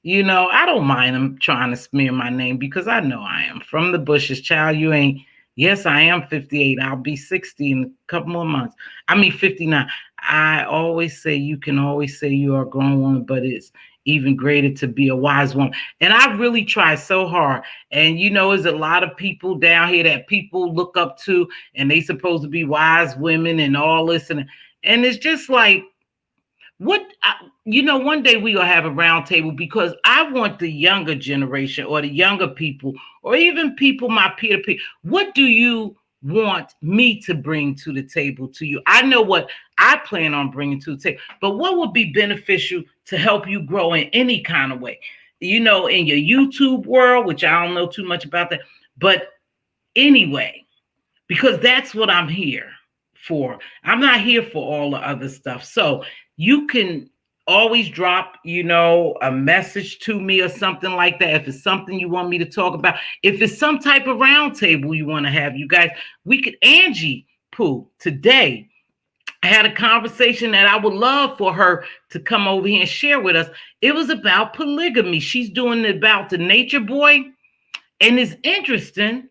You know, I don't mind them trying to smear my name because I know I am from the bushes, child. You ain't. Yes, I am 58. I'll be 60 in a couple more months. I mean, 59. I always say you can always say you are a grown woman, but it's even greater to be a wise woman. And I really try so hard. And you know, there's a lot of people down here that people look up to, and they supposed to be wise women and all this, and it's just like, what you know, one day we will have a round table, because I want the younger generation or the younger people or even people my peer to peer. What do you want me to bring to the table to you? I know what I plan on bringing to the table, but what would be beneficial to help you grow in any kind of way? You know, in your YouTube world, which I don't know too much about that, but anyway, because that's what I'm here for. I'm not here for all the other stuff. So you can always drop, you know, a message to me or something like that. If it's something you want me to talk about, if it's some type of roundtable you want to have, you guys, we could. Angie Pooh today, I had a conversation that I would love for her to come over here and share with us. It was about polygamy. She's doing it about the Nature Boy, and it's interesting.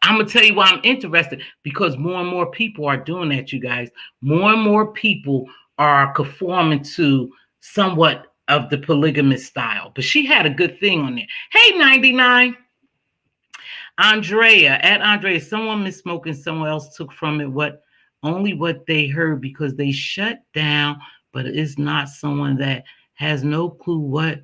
I'm going to tell you why I'm interested, because more and more people are doing that, you guys. More and more people are conforming to somewhat of the polygamous style. But she had a good thing on there. Hey, 99. Andrea, at Andrea, someone misspoken, someone else took from it only what they heard because they shut down, but it's not someone that has no clue what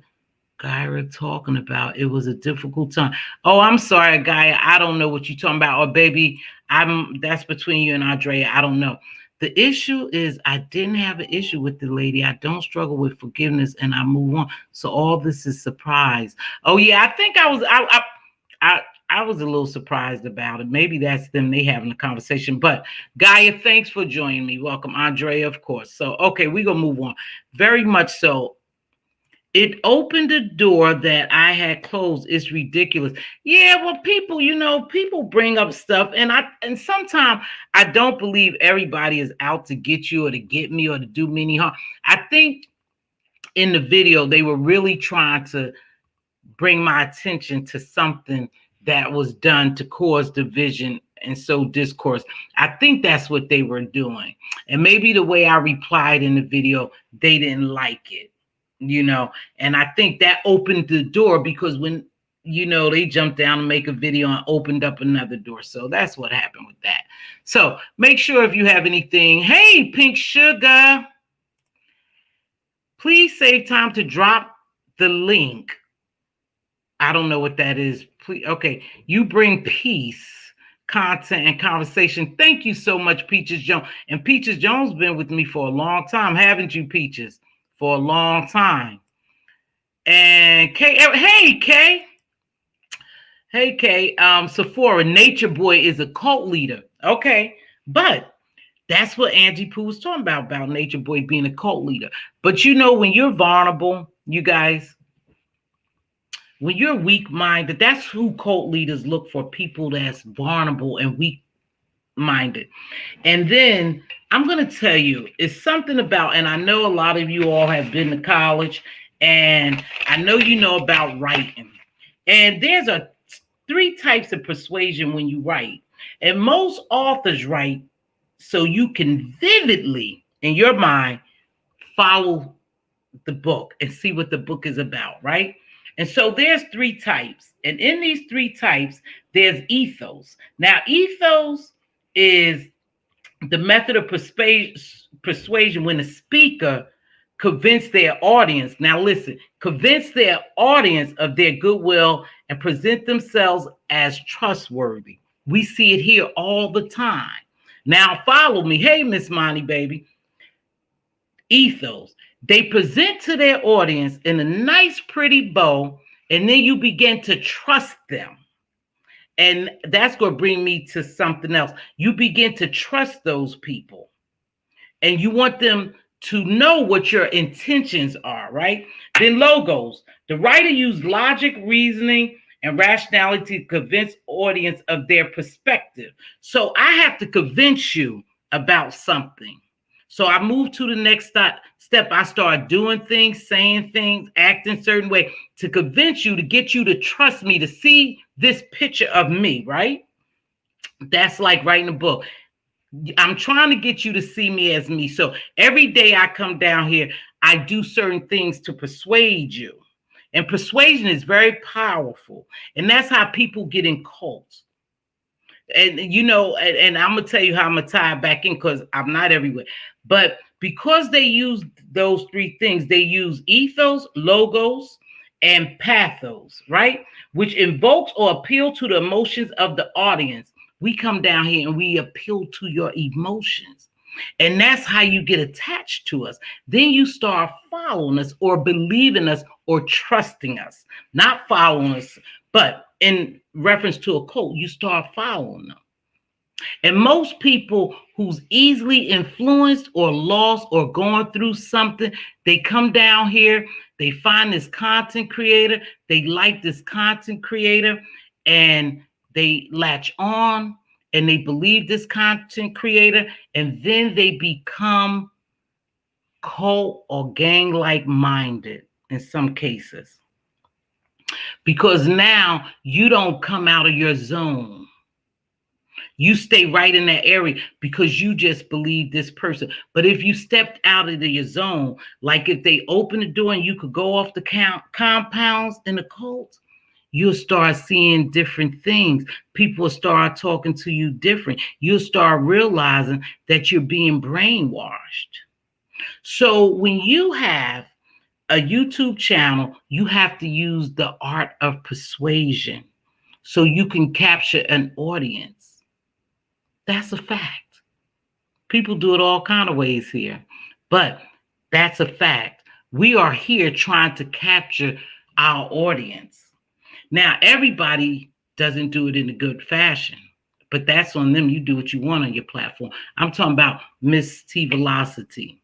Gyra talking about. It was a difficult time. Oh, I'm sorry, Gaia. I don't know what you're talking about. Or baby, that's between you and Andrea. I don't know. The issue is I didn't have an issue with the lady. I don't struggle with forgiveness, and I move on. So all this is surprise. Oh yeah, I think I was a little surprised about it. Maybe that's them, they having a conversation. But Gaia, thanks for joining me. Welcome, Andrea, of course. So okay, we're gonna move on. Very much so. It opened a door that I had closed. It's ridiculous. Yeah, well, people, you know, people bring up stuff, and sometimes I don't believe everybody is out to get you or to get me or to do me any harm. I think in the video they were really trying to bring my attention to something that was done to cause division and sow discourse. I think that's what they were doing. And maybe the way I replied in the video, they didn't like it. You know, and I think that opened the door, because when, you know, they jumped down to make a video and opened up another door. So that's what happened with that. So make sure if you have anything, hey, Pink Sugar, please save time to drop the link. I don't know what that is. Please, okay, you bring peace, content, and conversation. Thank you so much, Peaches Jones. And Peaches Jones been with me for a long time, haven't you, Peaches? For a long time. And Kay, hey Kay, hey Kay, Sephora, Nature Boy is a cult leader. Okay, but that's what Angie Pooh was talking about Nature Boy being a cult leader. But you know, when you're vulnerable, you guys, when you're weak-minded, that's who cult leaders look for, people that's vulnerable and weak-minded. And then I'm going to tell you, it's something about, and I know a lot of you all have been to college, and I know you know about writing. And there's 3 types of persuasion when you write. And most authors write so you can vividly, in your mind, follow the book and see what the book is about, right? And so there's 3 types. And in these 3 types, there's ethos. Now, ethos is The method of persuasion, when the speaker convince their audience, now listen, convince their audience of their goodwill and present themselves as trustworthy. We see it here all the time. Now follow me. Hey, Miss Monty, baby. Ethos. They present to their audience in a nice, pretty bow, and then you begin to trust them. And that's going to bring me to something else. You begin to trust those people, and you want them to know what your intentions are, right? Then logos. The writer used logic, reasoning, and rationality to convince audience of their perspective. So I have to convince you about something. So I move to the next step. I start doing things, saying things, acting a certain way to convince you, to get you to trust me, to see this picture of me, right? That's like writing a book. I'm trying to get you to see me as me. So every day I come down here, I do certain things to persuade you. And persuasion is very powerful. And that's how people get in cults. And and I'm gonna tell you how I'm gonna tie it back in, because I'm not everywhere. But because they use those three things, they use ethos, logos, and pathos, right? Which invokes or appeal to the emotions of the audience. We come down here and we appeal to your emotions. And that's how you get attached to us. Then you start following us or believing us or trusting us. Not following us, but in reference to a cult, you start following them. And most people who's easily influenced or lost or going through something, they come down here, they find this content creator, they like this content creator, and they latch on and they believe this content creator, and then they become cult or gang-like minded in some cases. Because now you don't come out of your zone. You stay right in that area because you just believe this person. But if you stepped out of your zone, like if they open the door and you could go off the compounds in the cult, you'll start seeing different things. People start talking to you different. You'll start realizing that you're being brainwashed. So when you have a YouTube channel, you have to use the art of persuasion so you can capture an audience. That's a fact. People do it all kind of ways here, but that's a fact. We are here trying to capture our audience. Now, everybody doesn't do it in a good fashion, but that's on them. You do what you want on your platform. I'm talking about Mz.Teavalocity.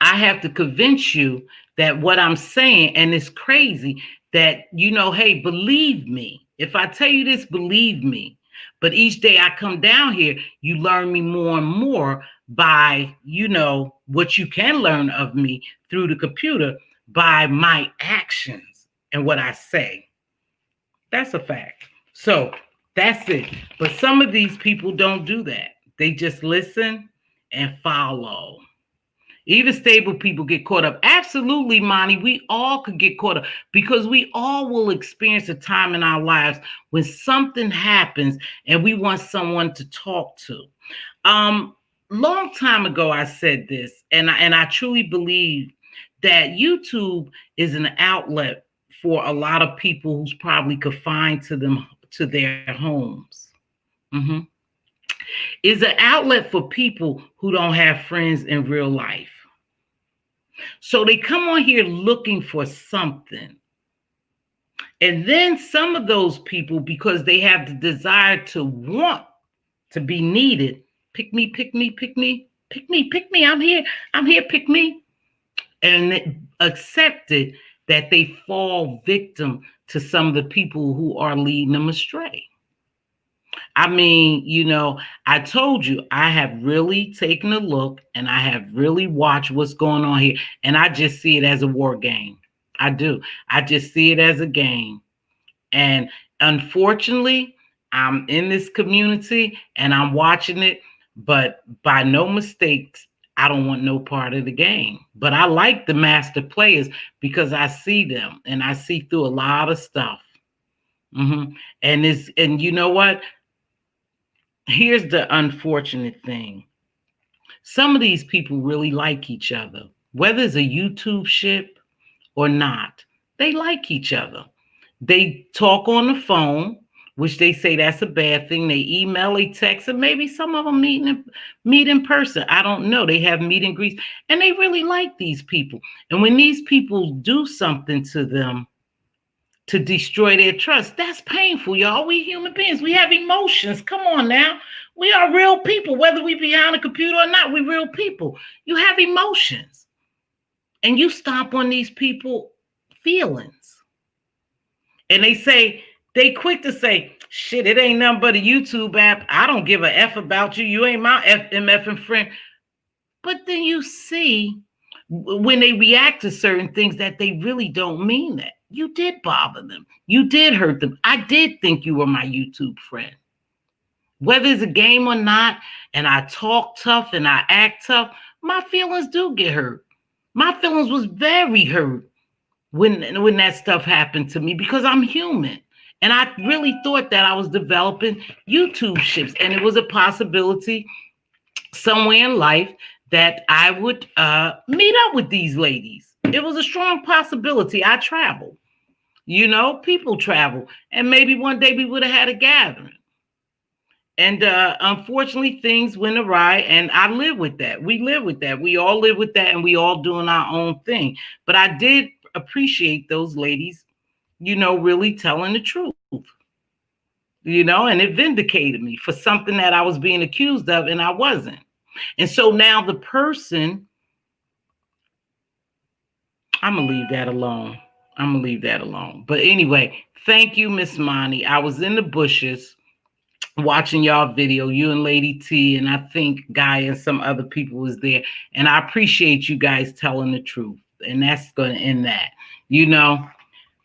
I have to convince you that what I'm saying, and it's crazy that, hey, believe me. If I tell you this, believe me. But each day I come down here, you learn me more and more by, what you can learn of me through the computer by my actions and what I say. That's a fact. So that's it. But some of these people don't do that. They just listen and follow. Even stable people get caught up. Absolutely, Monty. We all could get caught up because we all will experience a time in our lives when something happens and we want someone to talk to. Long time ago, I said this, and I truly believe that YouTube is an outlet for a lot of people who's probably confined to their homes. Is an outlet for people who don't have friends in real life. So they come on here looking for something. And then some of those people, because they have the desire to want to be needed, pick me, pick me, pick me, pick me, pick me. I'm here, pick me. And accepted that they fall victim to some of the people who are leading them astray. I mean, I told you, I have really taken a look and I have really watched what's going on here. And I just see it as a war game. I do. I just see it as a game. And unfortunately, I'm in this community and I'm watching it, but by no mistakes, I don't want no part of the game. But I like the master players because I see them and I see through a lot of stuff. And you know what? Here's the unfortunate thing. Some of these people really like each other, whether it's a YouTube ship or not. They like each other. They talk on the phone, which they say that's a bad thing. They email, they text, and maybe some of them meet in person. I don't know. They have meet and greets, and they really like these people. And when these people do something to them to destroy their trust, that's painful, y'all. We human beings. We have emotions. Come on now. We are real people, whether we behind a computer or not. We're real people. You have emotions, and you stomp on these people feelings. And they quick to say, shit, it ain't nothing but a YouTube app. I don't give a F about you. You ain't my MFing friend. But then you see when they react to certain things that they really don't mean that. You did bother them. You did hurt them. I did think you were my YouTube friend. Whether it's a game or not, and I talk tough and I act tough, my feelings do get hurt. My feelings was very hurt when that stuff happened to me because I'm human. And I really thought that I was developing YouTube ships, and it was a possibility somewhere in life that I would meet up with these ladies. It was a strong possibility. I travel, people travel, and maybe one day we would have had a gathering. And unfortunately, things went awry, and I live with that. We live with that. We all live with that, and we all doing our own thing. But I did appreciate those ladies, really telling the truth, and it vindicated me for something that I was being accused of, and I wasn't. And so now the person, I'm going to leave that alone. But anyway, thank you, Miss Monty. I was in the bushes watching y'all video, you and Lady T, and I think Guy and some other people was there. And I appreciate you guys telling the truth. And that's going to end that,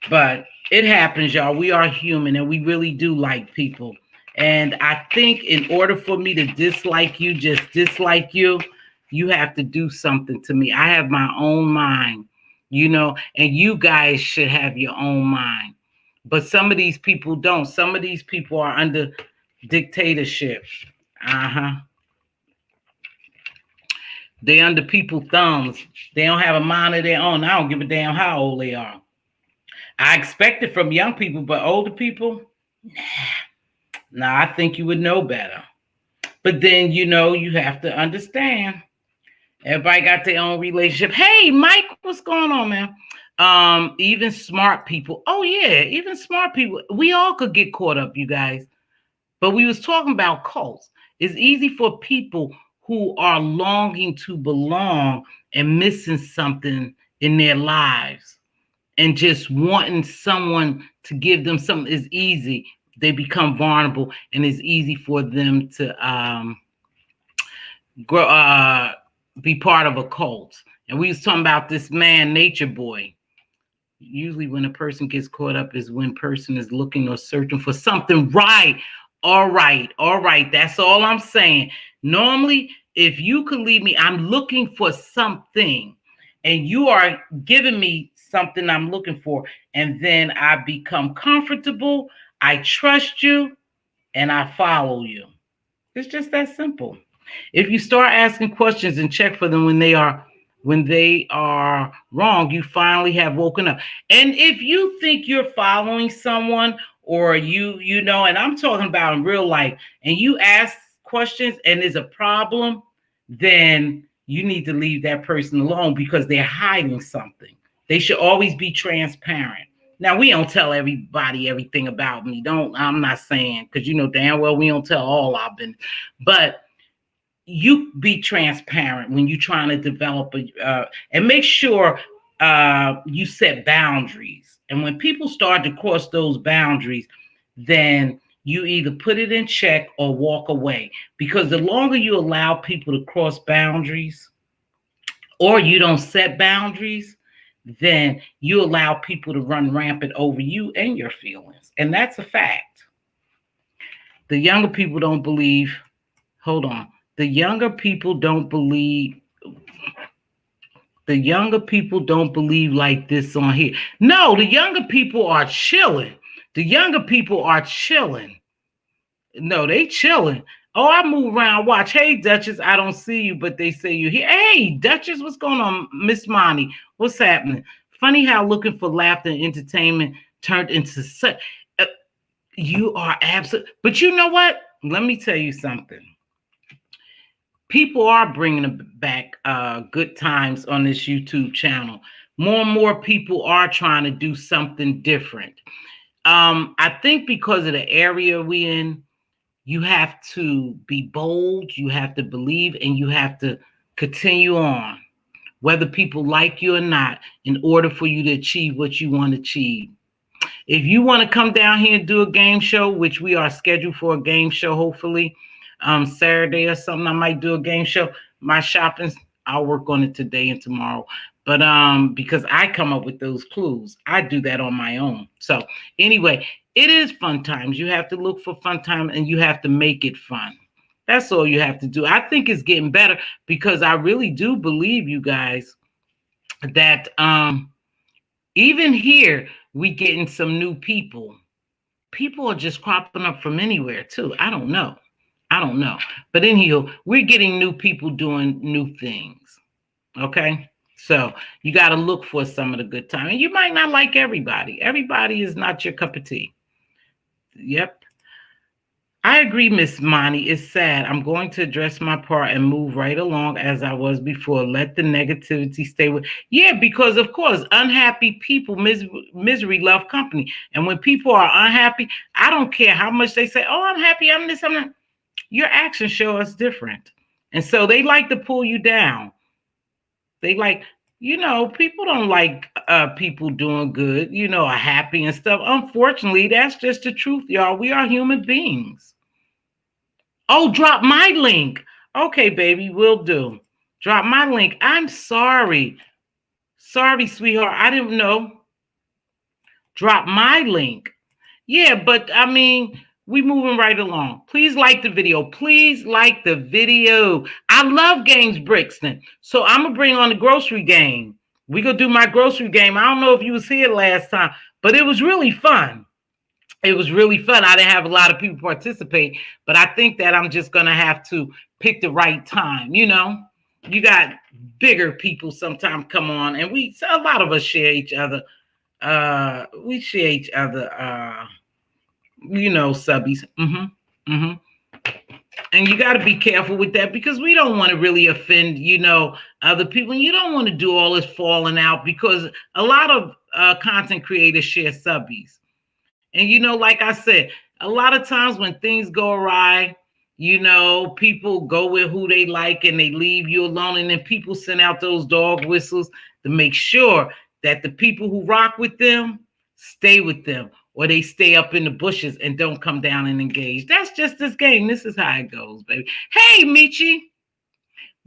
But it happens, y'all. We are human, and we really do like people. And I think in order for me to dislike you, just dislike you, you have to do something to me. I have my own mind, and you guys should have your own mind. But some of these people don't. Some of these people are under dictatorship. They under people's thumbs. They don't have a mind of their own. I don't give a damn how old they are. I expect it from young people, but older people, nah, I think you would know better. But then, you have to understand. Everybody got their own relationship. Hey, Mike, what's going on, man? Even smart people. Oh, yeah, even smart people. We all could get caught up, you guys. But we was talking about cults. It's easy for people who are longing to belong and missing something in their lives and just wanting someone to give them something is easy. They become vulnerable, and it's easy for them to be part of a cult. And we was talking about this man, Nature Boy. Usually when a person gets caught up is when person is looking or searching for something right. All right. That's all I'm saying. Normally, if you could leave me, I'm looking for something, and you are giving me something I'm looking for, and then I become comfortable, I trust you, and I follow you. It's just that simple. If you start asking questions and check for them when they are wrong, you finally have woken up. And if you think you're following someone, or and I'm talking about in real life, and you ask questions and there's a problem, then you need to leave that person alone because they're hiding something. They should always be transparent. Now, we don't tell everybody everything about me. I'm not saying, because damn well we don't tell all our business. But you be transparent when you're trying to develop and make sure you set boundaries. And when people start to cross those boundaries, then you either put it in check or walk away. Because the longer you allow people to cross boundaries, or you don't set boundaries, then you allow people to run rampant over you and your feelings. And that's a fact. The younger people don't believe, the younger people don't believe like this on here. No, the younger people are chilling. No, they chilling. Oh, I move around. Watch. Hey, Duchess, I don't see you, but they say you here. Hey, Duchess, what's going on? Miss Monty, what's happening? Funny how looking for laughter and entertainment turned into such. Uh, you are absolute. But you know what? Let me tell you something. People are bringing back good times on this YouTube channel. More and more people are trying to do something different. I think because of the area we in, you have to be bold, you have to believe, and you have to continue on, whether people like you or not, in order for you to achieve what you want to achieve. If you want to come down here and do a game show, which we are scheduled for a game show, hopefully Saturday or something, I might do a game show. My shopping, I'll work on it today and tomorrow. But because I come up with those clues, I do that on my own. So anyway, it is fun times. You have to look for fun time and you have to make it fun. That's all you have to do. I think it's getting better because I really do believe, you guys, that even here we getting some new people. People are just cropping up from anywhere too. I don't know. I don't know. But anyhow, we're getting new people doing new things. Okay. So you got to look for some of the good time. And you might not like everybody. Everybody is not your cup of tea. Yep. I agree, Miss Monty. It's sad. I'm going to address my part and move right along as I was before. Let the negativity stay with. Yeah, because of course, unhappy people, misery love company. And when people are unhappy, I don't care how much they say, oh, I'm happy, I'm this, I'm that. Your actions show us different. And so they like to pull you down. They like, people don't like people doing good, are happy and stuff. Unfortunately, that's just the truth, y'all. We are human beings. Oh, drop my link. Okay, baby, will do. Drop my link. I'm sorry. Sorry, sweetheart. I didn't know. Drop my link. Yeah, but I mean, we moving right along. Please like the video. Please like the video. I love games, Brixton. So I'm going to bring on the grocery game. We going to do my grocery game. I don't know if you was here last time, but it was really fun. It was really fun. I didn't have a lot of people participate, but I think that I'm just going to have to pick the right time. You got bigger people sometimes come on, and a lot of us share each other. We share each other, subbies. And you got to be careful with that because we don't want to really offend, other people. And you don't want to do all this falling out because a lot of content creators share subbies. And, like I said, a lot of times when things go awry, people go with who they like and they leave you alone. And then people send out those dog whistles to make sure that the people who rock with them stay with them, or they stay up in the bushes and don't come down and engage. That's just this game. This is how it goes, baby. Hey, Michi.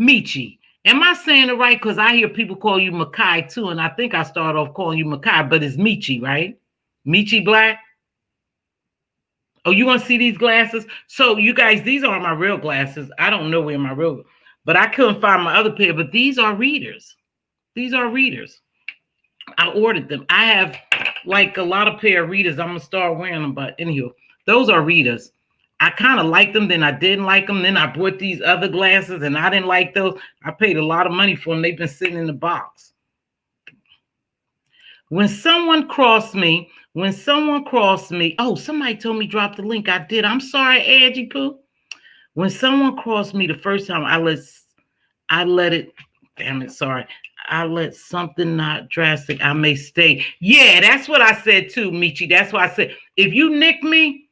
Michi. Am I saying it right? Because I hear people call you Makai too. And I think I started off calling you Makai, but it's Michi, right? Michi Black. Oh, you want to see these glasses? So you guys, these aren't my real glasses. I don't know where my real, but I couldn't find my other pair, but these are readers. These are readers. I ordered them. I have like a lot of pair of readers. I'm going to start wearing them, but anyhow, those are readers. I kind of liked them, then I didn't like them. Then I bought these other glasses and I didn't like those. I paid a lot of money for them. They've been sitting in the box. When someone crossed me, oh, somebody told me drop the link. I did. I'm sorry, Angie Pooh. When someone crossed me the first time, I let it, damn it, sorry. I let something not drastic, I may stay. Yeah, that's what I said too, Michi. That's what I said. If you nick me,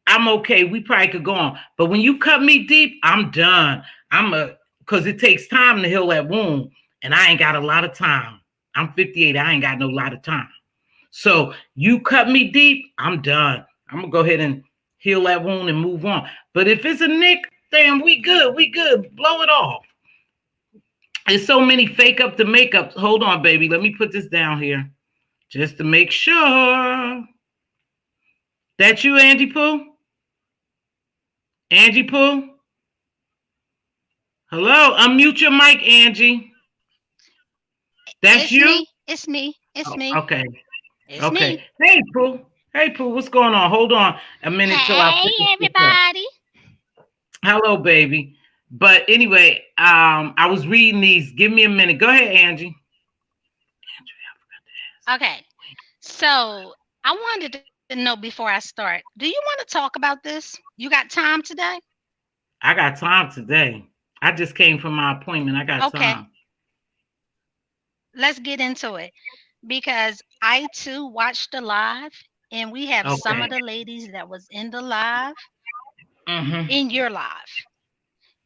I'm okay. We probably could go on. But when you cut me deep, I'm done. Because it takes time to heal that wound. And I ain't got a lot of time. I'm 58. I ain't got no lot of time. So you cut me deep, I'm done. I'm going to go ahead and heal that wound and move on. But if it's a nick, damn, we good. We good. Blow it off. There's so many fake up to makeup. Hold on, baby. Let me put this down here just to make sure. That you, Angie Pooh? Angie Pooh? Hello? Unmute your mic, Angie. That's it's you? Me. It's me. It's me. Okay. It's okay. Me. Hey, Pooh. Hey, Pooh. What's going on? Hold on a minute till I Hey, finish this up. everybody. Hello, baby. But anyway, I was reading these. Give me a minute. Go ahead, Angie. Okay. So I wanted to know before I start, do you want to talk about this? You got time today? I got time today. I just came from my appointment. I got Okay. time. Let's get into it. Because I too watched the live and we have some Okay. of the ladies that was in the live, Mm-hmm. in your live.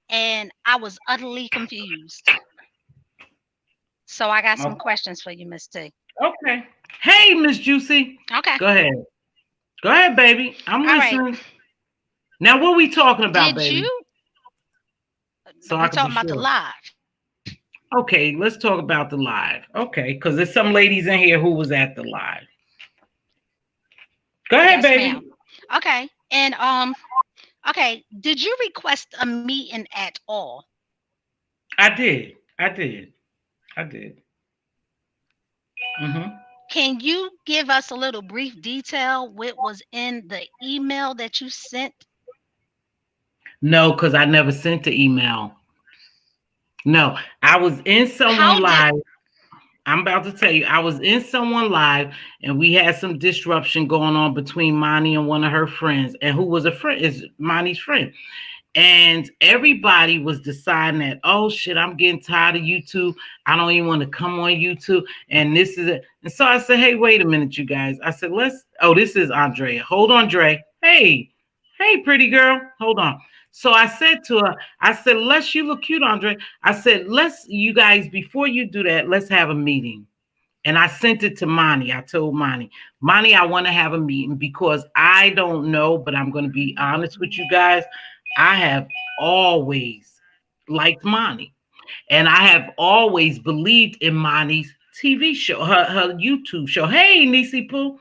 And I was utterly confused. So I got some questions for you, Miss T. Okay. Hey, Miss Juicy. Okay. Go ahead. Go ahead, baby. I'm All right. listening. Now, what we talking about, Did baby? you? So I We can be talking about the sure. live. Okay, let's talk about the live. Okay, because there's some ladies in here who was at the live. Go ahead, Yes, ma'am. baby. Okay. And okay, did you request a meeting at all? I did. I did. I did. Hmm. Can you give us a little brief detail what was in the email that you sent? No, because I never sent the email. No, I was in someone How did live. I'm about to tell you, I was in someone live and we had some disruption going on between Monty and one of her friends, and who was a friend is Monty's friend. And everybody was deciding that, oh shit, I'm getting tired of YouTube. I don't even want to come on YouTube. And this is it. And so I said, hey, wait a minute, you guys. I said, oh, this is Andrea. Hold on, Dre. Hey, pretty girl. Hold on. So I said to her, I said, you look cute, Andre. I said, you guys, before you do that, let's have a meeting. And I sent it to Monty. I told Monty, I want to have a meeting because I don't know, but I'm going to be honest with you guys. I have always liked Monty, and I have always believed in Monty's TV show, her YouTube show. Hey, Nisi Poo.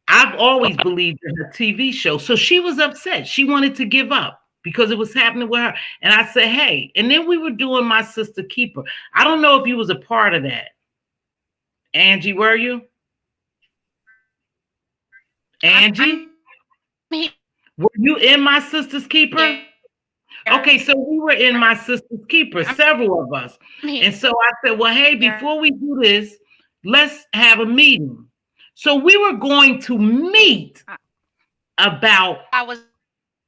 I've always believed in her TV show. So she was upset. She wanted to give up because it was happening with her. And I said, hey, and then we were doing My Sister Keeper. I don't know if you was a part of that. Angie, were you? I'm Angie? here. Were you in My Sister's Keeper? Okay, so we were in My Sister's Keeper, I'm here. several of us. And so I said, well, hey, before we do this, let's have a meeting. So we were going to meet about I was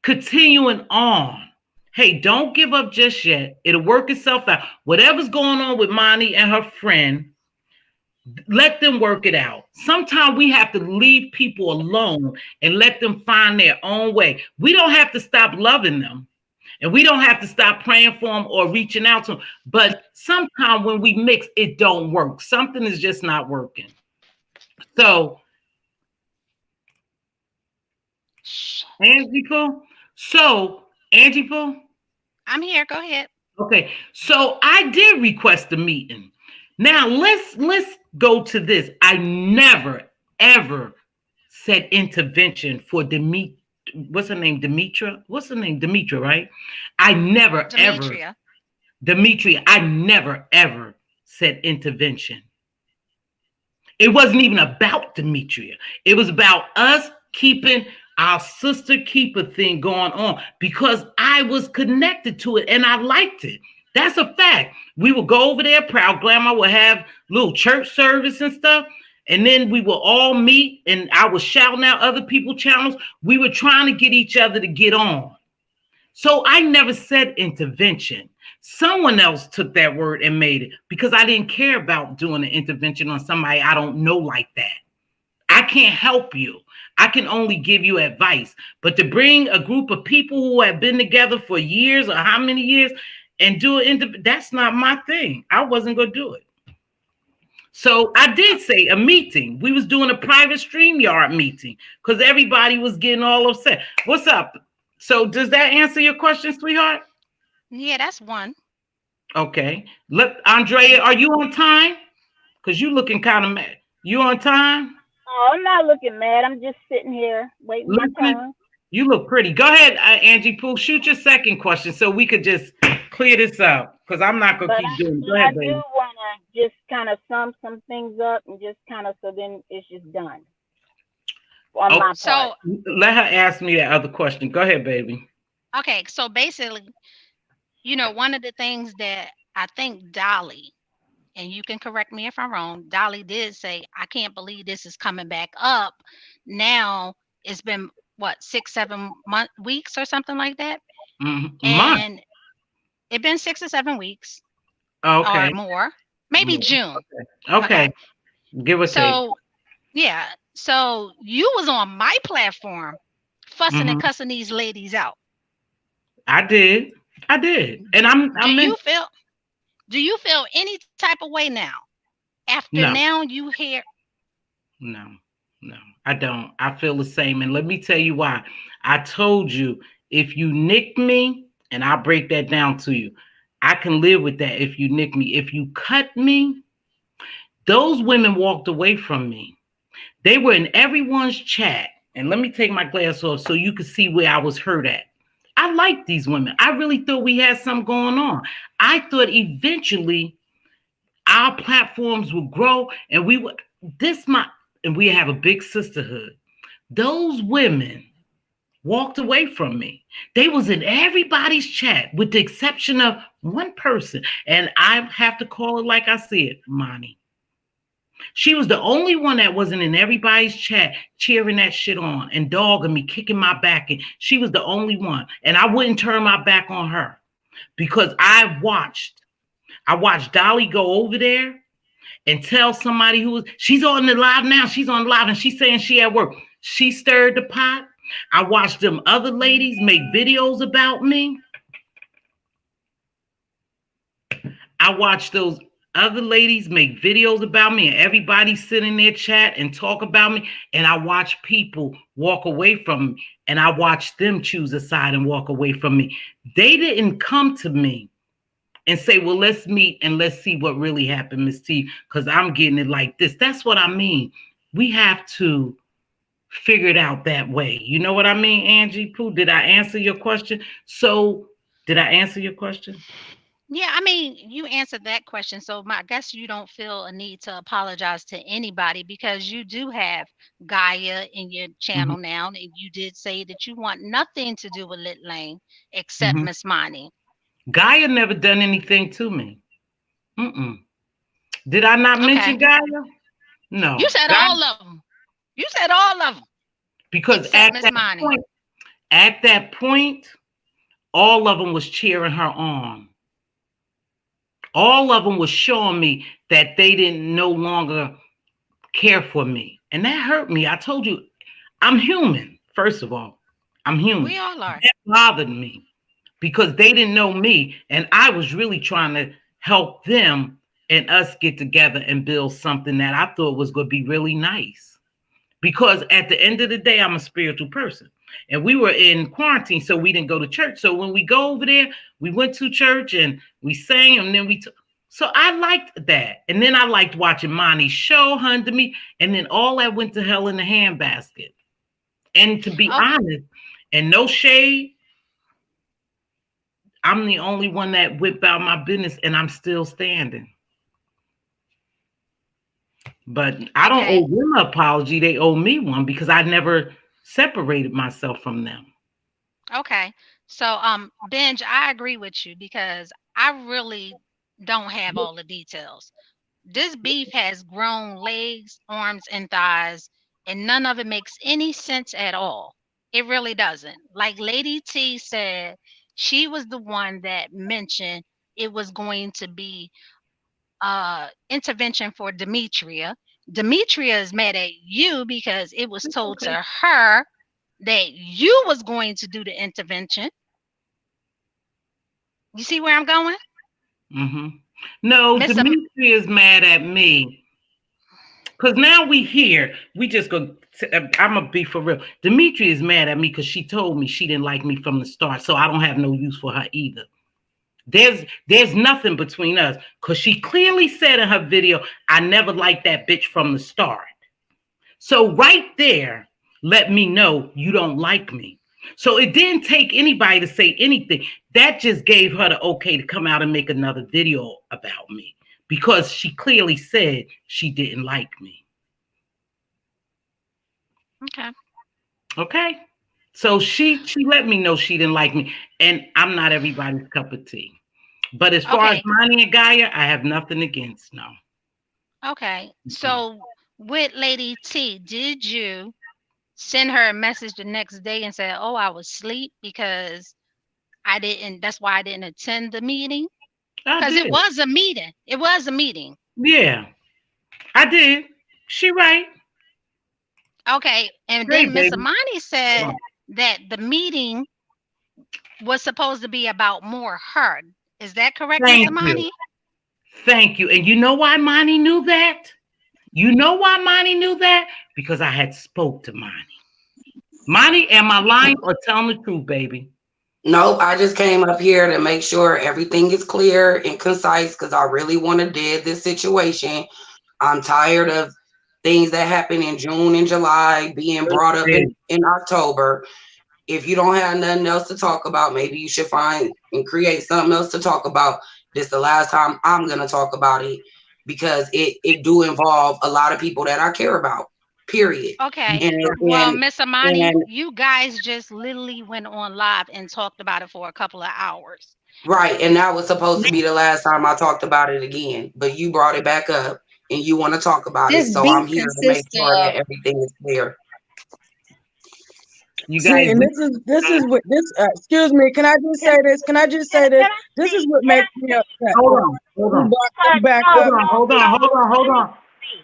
continuing on. Hey, don't give up just yet. It'll work itself out. Whatever's going on with Monty and her friend, let them work it out. Sometimes we have to leave people alone and let them find their own way. We don't have to stop loving them. And we don't have to stop praying for them or reaching out to them. But sometimes when we mix, it don't work. Something is just not working. So, Angie Pooh. So, Angie Pooh. I'm here. Go ahead. Okay. So I did request a meeting. Now let's go to this. I never ever said intervention for Demet. What's her name? Demetra. What's her name? Demetra, right? I never ever Demetria. Demetria, I never ever said intervention. It wasn't even about Demetria. It was about us keeping our sister keeper thing going on because I was connected to it and I liked it. That's a fact. We would go over there, Proud Grandma would have little church service and stuff. And then we would all meet and I was shouting out other people's channels. We were trying to get each other to get on. So I never said intervention. Someone else took that word and made it because I didn't care about doing an intervention on somebody I don't know like that. I can't help you. I can only give you advice. But to bring a group of people who have been together for years or how many years and do it, that's not my thing. I wasn't going to do it. So I did say a meeting. We was doing a private StreamYard meeting because everybody was getting all upset. What's up? So does that answer your question, sweetheart? Yeah, that's one. Okay. Look, Andrea, are you on time? Because you looking kind of mad. You on time? Oh, I'm not looking mad. I'm just sitting here waiting my Listening? turn. You look pretty. Go ahead, Angie Pooh. Shoot your second question so we could just clear this up. Because I'm not gonna But keep doing it. Go I ahead, do baby. want to just kind of sum some things up and just kind of so then it's just done on Oh, my part. So let her ask me that other question. Go ahead, baby. Okay, so basically, one of the things that I think Dolly, and you can correct me if I'm wrong, Dolly did say, I can't believe this is coming back up. Now it's been what, 6, 7 weeks or something like that. Month. And it been 6 or 7 weeks or Okay. more, maybe More. June. Okay. Okay. Give or take. So yeah. So you was on my platform fussing and Hmm. cussing these ladies out. I did. I did. Do, And do I'm in. you feel do you feel any type of way now after No, now you hear? no, no. I don't. I feel the same. And let me tell you why. I told you, if you nick me, and I'll break that down to you, I can live with that if you nick me. If you cut me, those women walked away from me. They were in everyone's chat. And let me take my glass off so you can see where I was hurt at. I like these women. I really thought we had something going on. I thought eventually our platforms would grow and we would this my and we have a big sisterhood. Those women walked away from me. They was in everybody's chat with the exception of one person. And I have to call it like I see it, Monty. She was the only one that wasn't in everybody's chat cheering that shit on and dogging me, kicking my back. And she was the only one. And I wouldn't turn my back on her because I watched Dolly go over there and tell somebody she's on the live now. She's on the live and she's saying she at work. She stirred the pot. I watched them other ladies make videos about me. I watched those other ladies make videos about me and everybody sit in their chat and talk about me. And I watch people walk away from me and I watched them choose a side and walk away from me. They didn't come to me and say, well, let's meet and let's see what really happened, Miss T, because I'm getting it like this. That's what I mean. We have to figure it out that way. You know what I mean, Angie Pooh? Did I answer your question? So, did I answer your question? Yeah, I mean, you answered that question. So I guess you don't feel a need to apologize to anybody because you do have Gaia in your Hmm. channel now. And you did say that you want nothing to do with Lit Lane except Hmm. Miss Money. Gaia never done anything to me. Mm-mm. Did I not Okay. mention Gaia? You No. said Gaia, all of them. You said all of them because except Miss Money. at that point, all of them was cheering her on. All of them was showing me that they didn't no longer care for me. And that hurt me. I told you, I'm human, first of all. I'm human. We all are. That bothered me because they didn't know me. And I was really trying to help them and us get together and build something that I thought was going to be really nice. Because at the end of the day, I'm a spiritual person. And we were in quarantine, so we didn't go to church. So when we go over there, we went to church and we sang, and then so I liked that. And then I liked watching Monty's show, Hun to me, and then all that went to hell in the handbasket. And to be Oh, honest, and no shade, I'm the only one that whipped out my business, and I'm still standing. But I don't okay. owe them an apology. They owe me one because I never separated myself from them. Okay. So, Benj, I agree with you because I really don't have all the details. This beef has grown legs, arms, and thighs, and none of it makes any sense at all. It really doesn't. Like Lady T said, she was the one that mentioned it was going to be intervention for Demetria. Demetria is mad at you because it was told Okay. to her that you was going to do the intervention. You see where I'm going? Hmm. No, Miss Dimitri is mad at me because now we here. We just go. I'm gonna be for real. Dimitri is mad at me because she told me she didn't like me from the start, so I don't have no use for her either. There's nothing between us because she clearly said in her video, "I never liked that bitch from the start." So right there, let me know you don't like me. So it didn't take anybody to say anything. That just gave her the okay to come out and make another video about me because she clearly said she didn't like me. Okay. Okay? So she let me know she didn't like me, and I'm not everybody's cup of tea. But as far as Okay. Monty and Gaia, I have nothing against. No. Okay. So with Lady T, did you send her a message the next day and say, "Oh, I was asleep because I didn't. That's why I didn't attend the meeting." I Because it did. was a meeting. It was a meeting. Yeah, I did. She right. Okay. And Hey, then Miss baby. Amani said that the meeting was supposed to be about more her. Is that correct, Miss Thank you. Amani? Thank you. And you know why Monty knew that? You know why Monty knew that? Because I had spoke to Monty. Monty, am I lying or telling the truth, baby? Nope, I just came up here to make sure everything is clear and concise because I really want to dead this situation. I'm tired of things that happen in June and July being brought up in October. If you don't have nothing else to talk about, maybe you should find and create something else to talk about. This the last time I'm gonna talk about it because it do involve a lot of people that I care about. Period. Okay. And Well, and Miss Amani, and you guys just literally went on live and talked about it for a couple of hours. right, and that was supposed to be the last time I talked about it again, but you brought it back up and you want to talk about it, This so beef I'm here to make consists sure of. that everything is clear. You See, guys, and this is what this. Excuse me. Can I just say this? Can I just say this? This is what makes me upset. hold on, hold You on, brought me back hold up. on, hold on, hold on, hold on.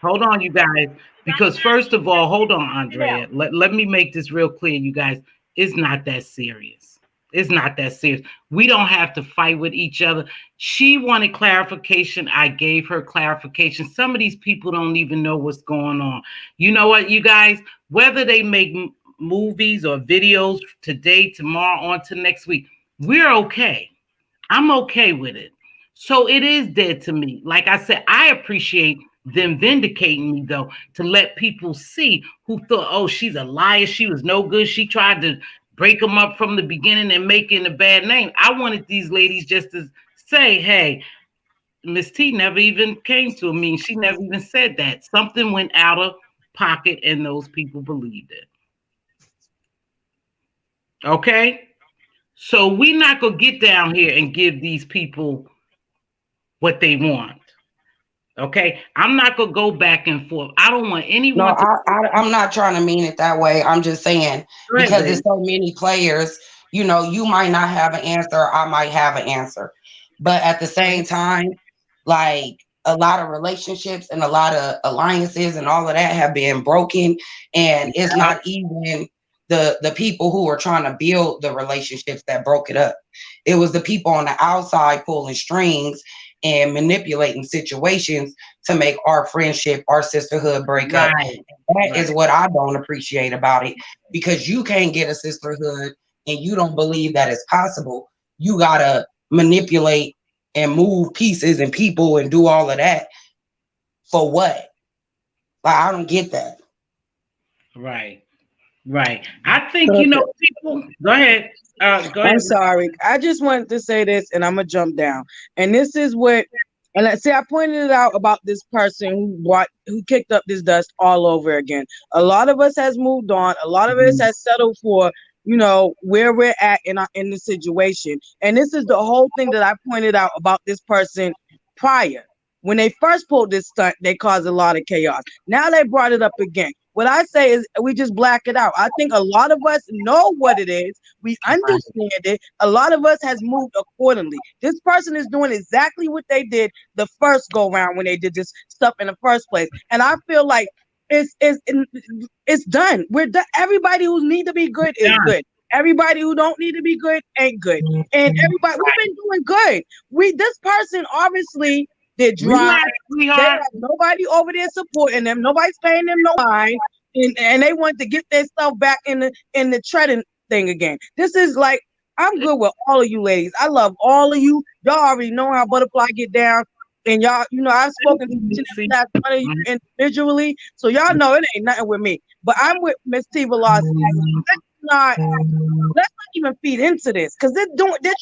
Hold on, you guys. Because first of all, hold on, Andrea. Let me make this real clear, you guys. It's not that serious. It's not that serious. We don't have to fight with each other. She wanted clarification. I gave her clarification. Some of these people don't even know what's going on. You know what, you guys? Whether they make movies or videos today, tomorrow, on to next week, we're okay. I'm okay with it. So it is dead to me. Like I said, I appreciate them vindicating me though, to let people see who thought, oh, she's a liar. She was no good. She tried to break them up from the beginning and making a bad name. I wanted these ladies just to say, hey, Miss T never even came to me. She never even said that. Something went out of pocket and those people believed it. Okay? So we're not going to get down here and give these people what they want. Okay? I'm not going to go back and forth. I don't want No, anyone to. I'm not trying to mean it that way. I'm just saying because there's so many players, you might not have an answer, I might have an answer. But at the same time, like a lot of relationships and a lot of alliances and all of that have been broken. And it's not even the people who are trying to build the relationships that broke it up. It was the people on the outside pulling strings and manipulating situations to make our friendship, our sisterhood break up. That is what I don't appreciate about it, because you can't get a sisterhood and you don't believe that it's possible. You gotta manipulate and move pieces and people and do all of that for what? Like, I don't get that. Right. I think, people, go ahead. Go ahead. I'm sorry. I just wanted to say this, and I'm gonna jump down. And this is what, and let's say I pointed it out about this person who kicked up this dust all over again. A lot of us has moved on. A lot of us has settled for where we're at in the situation. And this is the whole thing that I pointed out about this person prior. When they first pulled this stunt, they caused a lot of chaos. Now they brought it up again. What I say is we just black it out. I think a lot of us know what it is. We understand it. A lot of us has moved accordingly. This person is doing exactly what they did the first go round when they did this stuff in the first place. And I feel like it's done. We're done. Everybody who need to be good is good. Everybody who don't need to be good ain't good. And everybody, we've been doing good. This person obviously did drive. They have nobody over there supporting them. Nobody's paying them no mind. And they want to get their stuff back in the treading thing again. This is like, I'm good with all of you ladies. I love all of you. Y'all already know how Butterfly get down. And y'all, I've spoken to each and every one of you individually. So y'all know it ain't nothing with me. But I'm with Mz.Teavalocity. Let's not even feed into this, because they're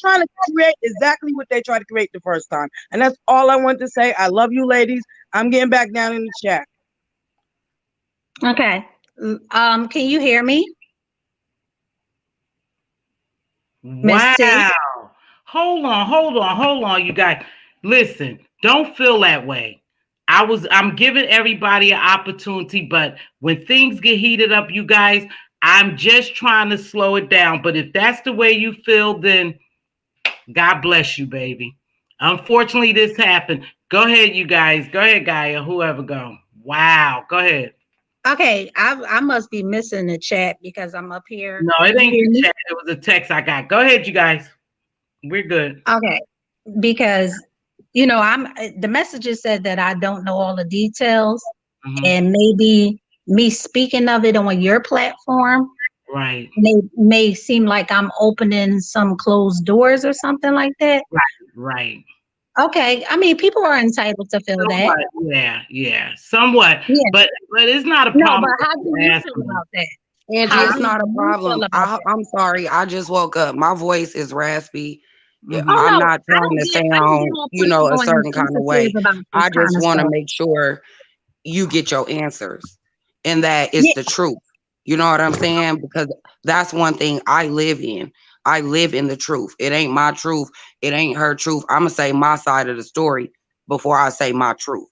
trying to create exactly what they tried to create the first time. And that's all I want to say. I love you ladies. I'm getting back down in the chat. Okay. Can you hear me? Miss T. Wow. Hold on, you guys. Listen, don't feel that way. I'm giving everybody an opportunity, but when things get heated up, you guys, I'm just trying to slow it down. But if that's the way you feel, then God bless you, baby. Unfortunately, this happened. Go ahead, you guys. Go ahead, Gaia, whoever go. Wow. Go ahead. Okay, I must be missing the chat because I'm up here. No, it ain't the chat. It was a text I got. Go ahead, you guys. We're good. Okay, because the messages said that I don't know all the details, and maybe me speaking of it on your platform, right, may seem like I'm opening some closed doors or something like that. Right. Okay, I mean, people are entitled to feel that. Yeah, somewhat. Yeah. But it's not a problem. No, but how do you feel about that? Angie, it's not a problem. I'm sorry. I just woke up. My voice is raspy. I'm not trying to sound, a certain kind of way. I just want to make sure you get your answers and that it's the truth. You know what I'm saying? Because that's one thing I live in. I live in the truth. It ain't my truth. It ain't her truth. I'm going to say my side of the story before I say my truth.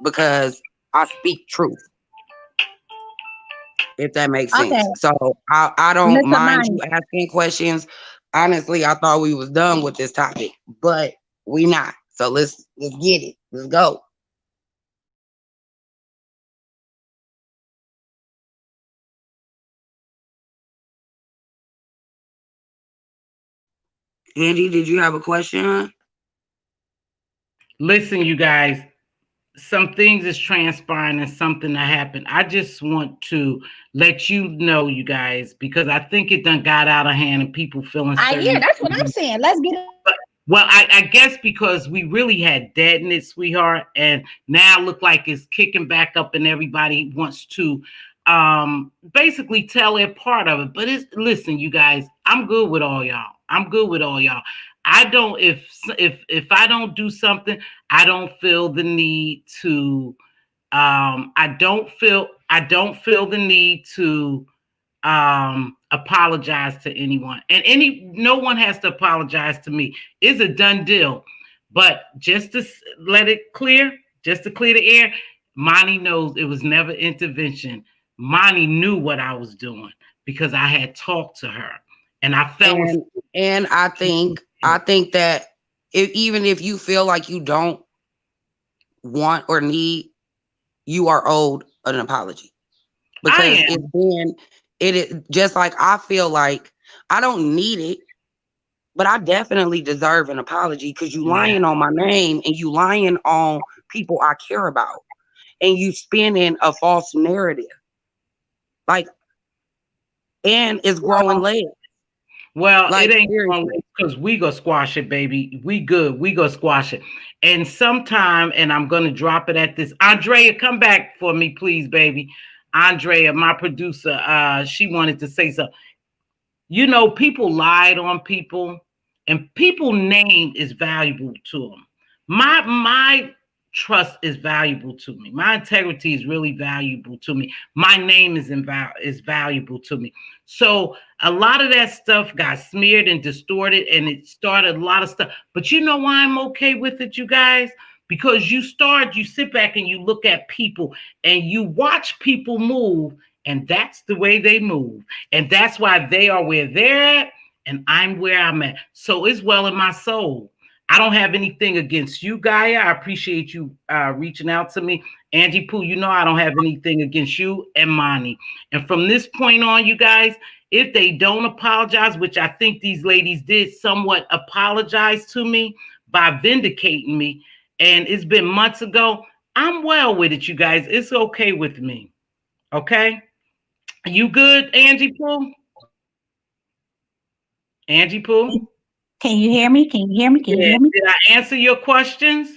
Because I speak truth. If that makes sense. So I don't mind you asking questions. Honestly, I thought we was done with this topic, but we not. So let's get it. Let's go. Andy, did you have a question? Listen, you guys, some things is transpiring and something that happened. I just want to let you know, you guys, because I think it done got out of hand and people feeling certain. Yeah, that's what I'm saying. Let's get it. Well, I guess because we really had dead in it, sweetheart, and now look like it's kicking back up and everybody wants to basically tell their part of it. But listen, you guys, I'm good with all y'all. I don't, if I don't do something, I don't feel the need to I don't feel the need to apologize to anyone, and no one has to apologize to me. It's a done deal. But just to let it clear, just to clear the air, Monty knows it was never intervention. Monty knew what I was doing because I had talked to her, and I felt. And I think that even if you feel like you don't want or need, you are owed an apology, because it is just like, I feel like I don't need it, but I definitely deserve an apology, because you lying on my name and you lying on people I care about, and you spinning a false narrative, like, and it's growing legs. Well, like, it ain't because we go squash it, baby. We good. We go squash it. And sometime, and I'm going to drop it at this. Andrea, come back for me, please, baby. Andrea, my producer, she wanted to say something. You know, people lied on people, and people's name is valuable to them. My trust is valuable to me. My integrity is really valuable to me. My name is valuable to me. So a lot of that stuff got smeared and distorted, and it started a lot of stuff. But you know why I'm okay with it, you guys? Because you sit back and you look at people and you watch people move, and that's the way they move. And that's why they are where they're at, and I'm where I'm at. So it's well in my soul. I don't have anything against you, Gaia. I appreciate you reaching out to me. Angie Pooh, you know I don't have anything against you and Monty. And from this point on, you guys, if they don't apologize, which I think these ladies did somewhat apologize to me by vindicating me, and it's been months ago, I'm well with it, you guys. It's okay with me. Okay? You good, Angie Pooh? Angie Pooh? Can you hear me? Can you hear me? Can you hear me? Did I answer your questions?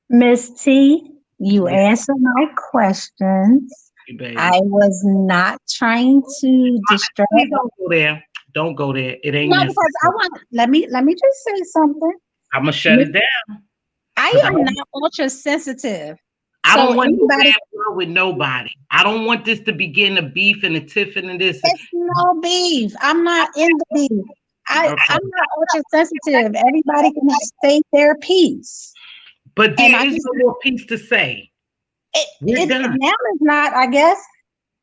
Miss T, you answered my questions. I was not trying to distract. Don't go there. Don't go there. It ain't necessary. Because I want, let me just say something. I'm gonna shut it down. I am not ultra sensitive. I don't want to with nobody. I don't want this to begin a beef and a tiff and this. It's no beef. I'm not in the beef. I'm not ultra sensitive. Everybody can say their piece. But there is no more piece to say. Now it's not, I guess,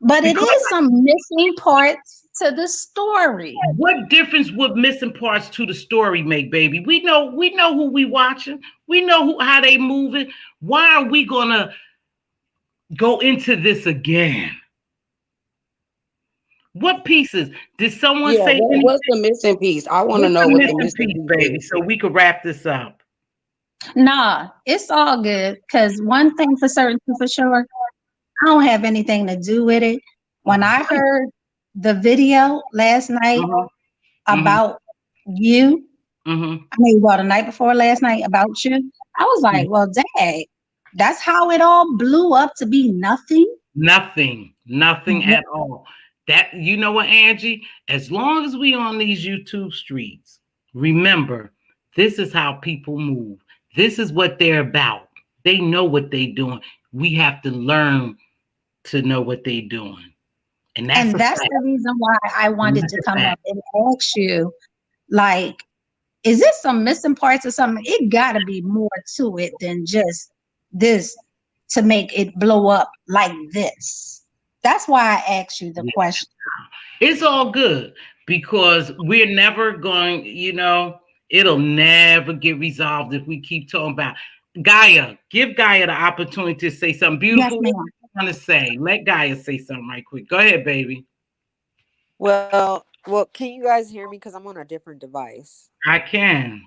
but it is some missing parts to the story. What difference would missing parts to the story make, baby? We know who we watching. We know how they moving. Why are we gonna go into this again? What pieces did someone say? What's the missing piece? I want to know what the missing piece, baby, so we could wrap this up. Nah, it's all good. Because one thing for certain, for sure, I don't have anything to do with it. When I heard the video last night about you, I mean, well, the night before last night about you, I was like, well, dang, that's how it all blew up to be nothing. Nothing at all. That, you know what, Angie? As long as we on these YouTube streets, remember, this is how people move. This is what they're about. They know what they're doing. We have to learn to know what they're doing. And that's the reason why I wanted to come up and ask you, like, is this some missing parts or something? It got to be more to it than just this to make it blow up like this. That's why I asked you the question. It's all good because we're never going, it'll never get resolved if we keep talking about Gaia. Give Gaia the opportunity to say something beautiful. Yes, what you want to say? Let Gaia say something right quick. Go ahead, baby. Well, can you guys hear me? Because I'm on a different device. I can.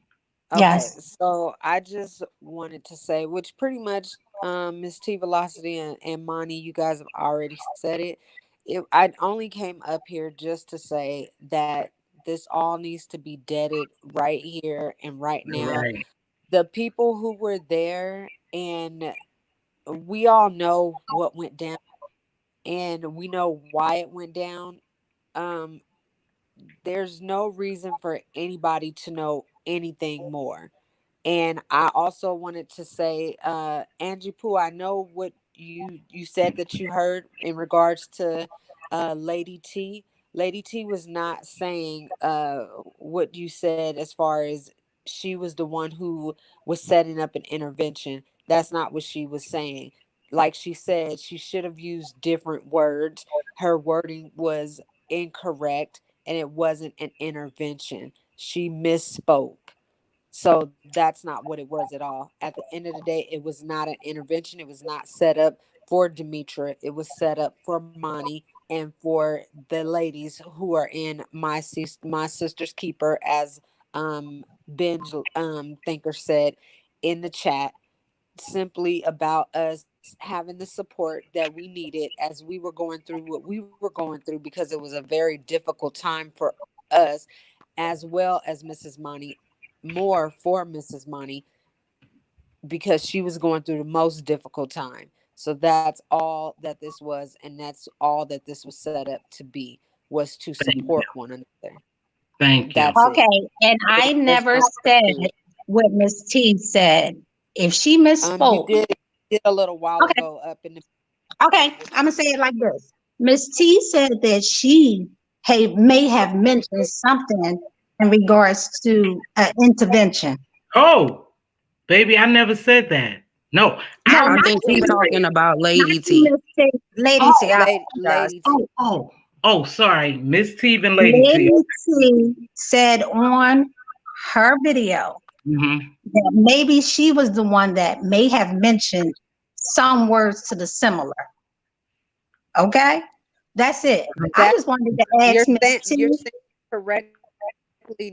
Okay, yes. So I just wanted to say, which pretty much Mz.Teavalocity and Monty, you guys have already said it. I only came up here just to say that this all needs to be deaded right here and right now. Right. The people who were there, and we all know what went down, and we know why it went down. There's no reason for anybody to know anything more. And I also wanted to say, Angie Pooh, I know what you said that you heard in regards to Lady T. Lady T was not saying what you said as far as she was the one who was setting up an intervention. That's not what she was saying. Like she said, she should have used different words. Her wording was incorrect, and it wasn't an intervention. She misspoke. So that's not what it was at all. At the end of the day, it was not an intervention. It was not set up for Demetra. It was set up for Monty and for the ladies who are in my sister's keeper, as Benj Thinker said in the chat, simply about us having the support that we needed as we were going through what we were going through, because it was a very difficult time for us, as well as Mrs. Monty. More for Mrs. Monty, because she was going through the most difficult time. So that's all that this was, and that's all that this was set up to be, was to support one another. Thank you. Okay, and I never said what Miss T said. If she misspoke, you did a little while ago up in the. Okay, I'm gonna say it like this. Miss T said that she may have mentioned something in regards to intervention. Oh, baby, I never said that. No, I think she's talking about Lady T. Lady T. Oh, sorry, Miss T and Lady T. Lady T said on her video that maybe she was the one that may have mentioned some words to the similar. Okay, that's it. I just wanted to ask Miss T. You're saying correct.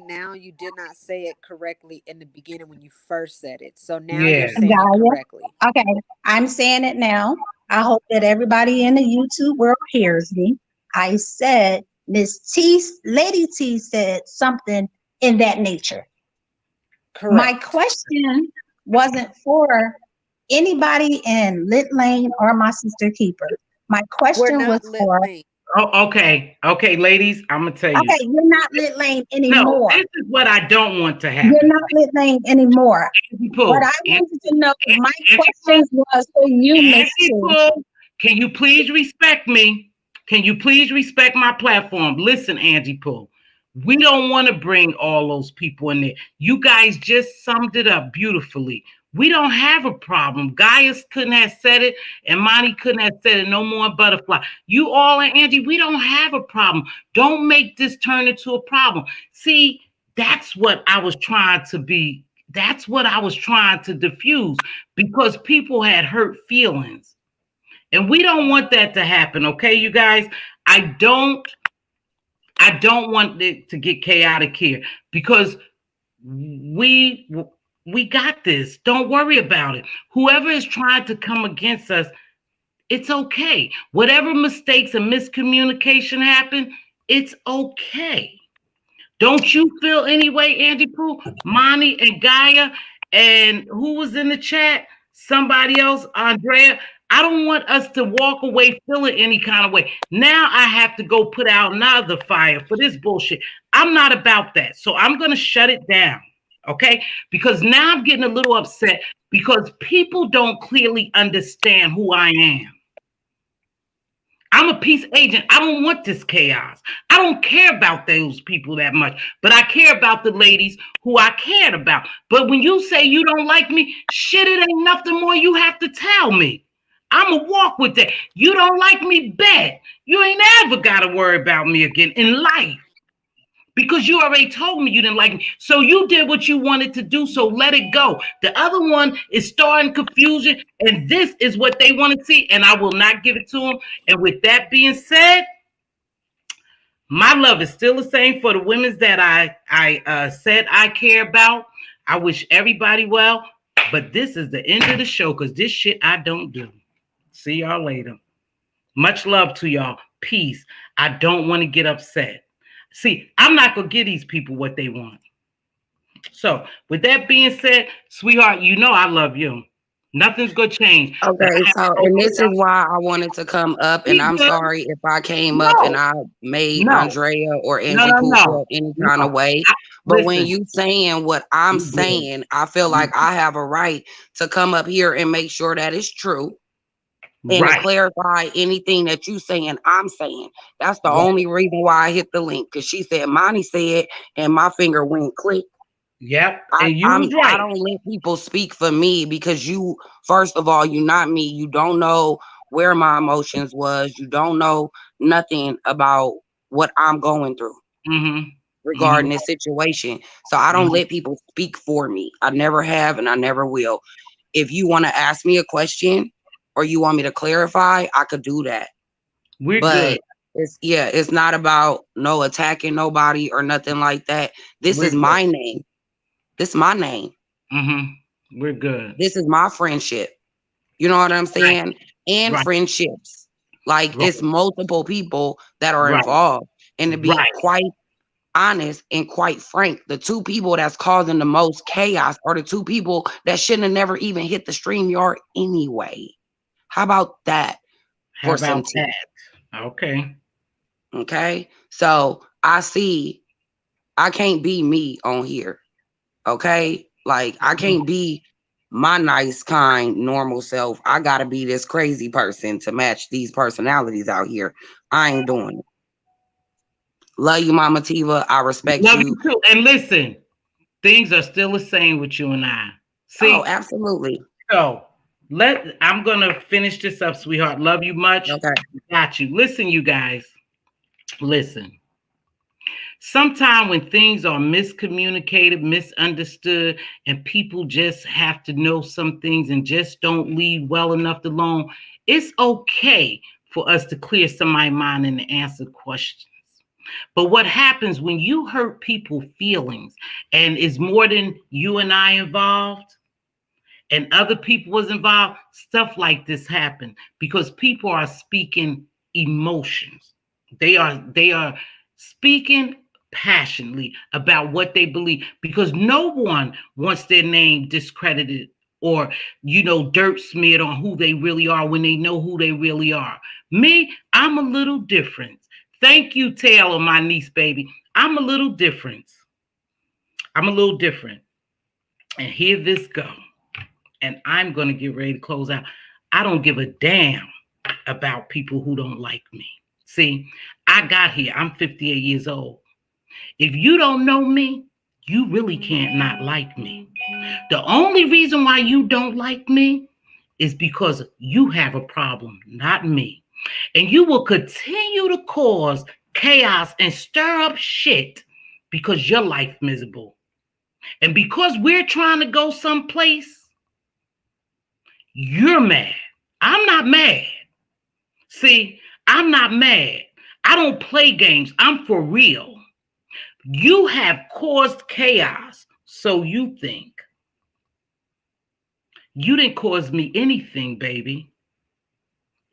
Now, you did not say it correctly in the beginning when you first said it. So now you're saying it correctly. Okay, I'm saying it now. I hope that everybody in the YouTube world hears me. I said Miss T, Lady T said something in that nature. Correct. My question wasn't for anybody in Lit Lane or my sister keeper. My question was for. Oh, okay, ladies, I'm gonna tell you. Okay, you're not Lit Lane anymore. No, this is what I don't want to happen. You're not Lit Lane anymore. What I wanted to know, my question was for you, Miss T. Can you please respect me? Can you please respect my platform? Listen, Angie Pooh, We don't want to bring all those people in there. You guys just summed it up beautifully. We don't have a problem. Gaius couldn't have said it, and Monty couldn't have said it. No more butterfly. You all and Angie, we don't have a problem. Don't make this turn into a problem. See, that's what I was trying to be. That's what I was trying to diffuse, because people had hurt feelings. And we don't want that to happen, okay, you guys? I don't want it to get chaotic here, because we got this. Don't worry about it. Whoever is trying to come against us, it's okay. Whatever mistakes and miscommunication happen, it's okay. Don't you feel anyway, Andy Pooh, Monty, and Gaia, and who was in the chat? Somebody else, Andrea. I don't want us to walk away feeling any kind of way. Now I have to go put out another fire for this bullshit. I'm not about that. So I'm going to shut it down, okay? Because now I'm getting a little upset because people don't clearly understand who I am. I'm a peace agent. I don't want this chaos. I don't care about those people that much, but I care about the ladies who I cared about. But when you say you don't like me, shit, it ain't nothing more you have to tell me. I'm going to walk with that. You don't like me, bet. You ain't ever got to worry about me again in life, because you already told me you didn't like me. So you did what you wanted to do, so let it go. The other one is starting confusion, and this is what they want to see, and I will not give it to them. And with that being said, my love is still the same for the women that I said I care about. I wish everybody well, but this is the end of the show, because this shit I don't do. See y'all later. Much love to y'all. Peace. I don't want to get upset. See, I'm not going to give these people what they want. So, with that being said, sweetheart, you know I love you. Nothing's going to change. Okay, so, and this is why I wanted to come up, and I'm sorry if I came up and I made Andrea or Angie Pooh feel any kind of way. But when you saying what I'm saying, I feel like I have a right to come up here and make sure that it's true. And to clarify anything that you saying, I'm saying. That's the only reason why I hit the link. Because she said, Monty said, and my finger went click. Yep. I don't let people speak for me, because you, first of all, you're not me. You don't know where my emotions was. You don't know nothing about what I'm going through regarding this situation. So I don't let people speak for me. I never have, and I never will. If you want to ask me a question, or you want me to clarify, I could do that. We're good. It's not about no attacking nobody or nothing like that. This is my name. This is my name. We're good. This is my friendship. You know what I'm saying? And friendships. Like it's multiple people that are involved. And to be quite honest and quite frank, the two people that's causing the most chaos are the two people that shouldn't have never even hit the StreamYard anyway. How about that? How about that? Okay. Okay. So I see I can't be me on here. Okay. Like I can't be my nice, kind, normal self. I gotta be this crazy person to match these personalities out here. I ain't doing it. Love you, Mama Tiva. I respect you. Love you too. And listen, things are still the same with you and I. See? Oh, absolutely. So I'm gonna finish this up, sweetheart. Love you much. Okay. Got you. Listen, you guys. Listen. Sometimes when things are miscommunicated, misunderstood, and people just have to know some things and just don't leave well enough alone, it's okay for us to clear somebody's mind and answer questions. But what happens when you hurt people's feelings and it's more than you and I involved, and other people was involved, stuff like this happened because people are speaking emotions. They are speaking passionately about what they believe, because no one wants their name discredited or, dirt smeared on who they really are when they know who they really are. Me, I'm a little different. Thank you, Taylor, my niece, baby. I'm a little different. And here this go. And I'm going to get ready to close out. I don't give a damn about people who don't like me. See, I got here. I'm 58 years old. If you don't know me, you really can't not like me. The only reason why you don't like me is because you have a problem, not me. And you will continue to cause chaos and stir up shit because your life miserable. And because we're trying to go someplace, you're mad. I'm not mad. See, I'm not mad. I don't play games. I'm for real. You have caused chaos, so you think. You didn't cause me anything, baby.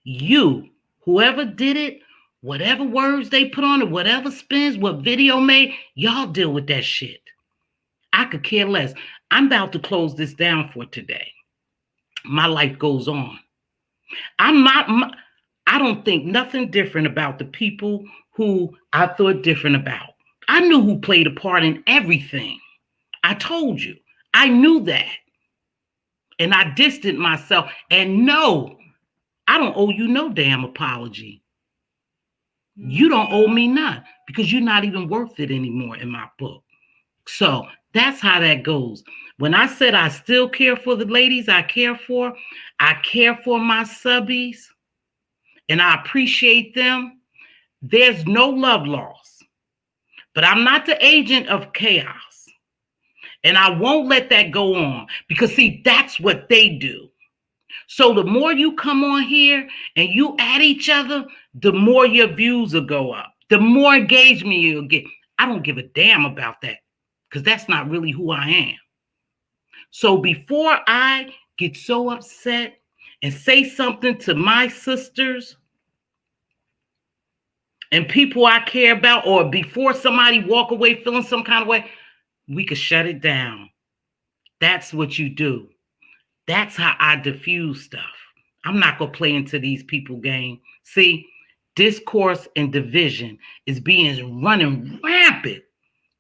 You, whoever did it, whatever words they put on it, whatever spins, what video made, y'all deal with that shit. I could care less. I'm about to close this down for today. My life goes on. I don't think nothing different about the people who I thought different about. I knew who played a part in everything. I told you. I knew that. And I distanced myself. And no, I don't owe you no damn apology. You don't owe me none because you're not even worth it anymore in my book. So that's how that goes. When I said I still care for the ladies I care for my subbies, and I appreciate them. There's no love lost. But I'm not the agent of chaos. And I won't let that go on because, see, that's what they do. So the more you come on here and you at each other, the more your views will go up, the more engagement you'll get. I don't give a damn about that because that's not really who I am. So before I get so upset and say something to my sisters and people I care about, or before somebody walk away feeling some kind of way, we could shut it down. That's what you do. That's how I diffuse stuff. I'm not going to play into these people game. See, discourse and division is running rampant.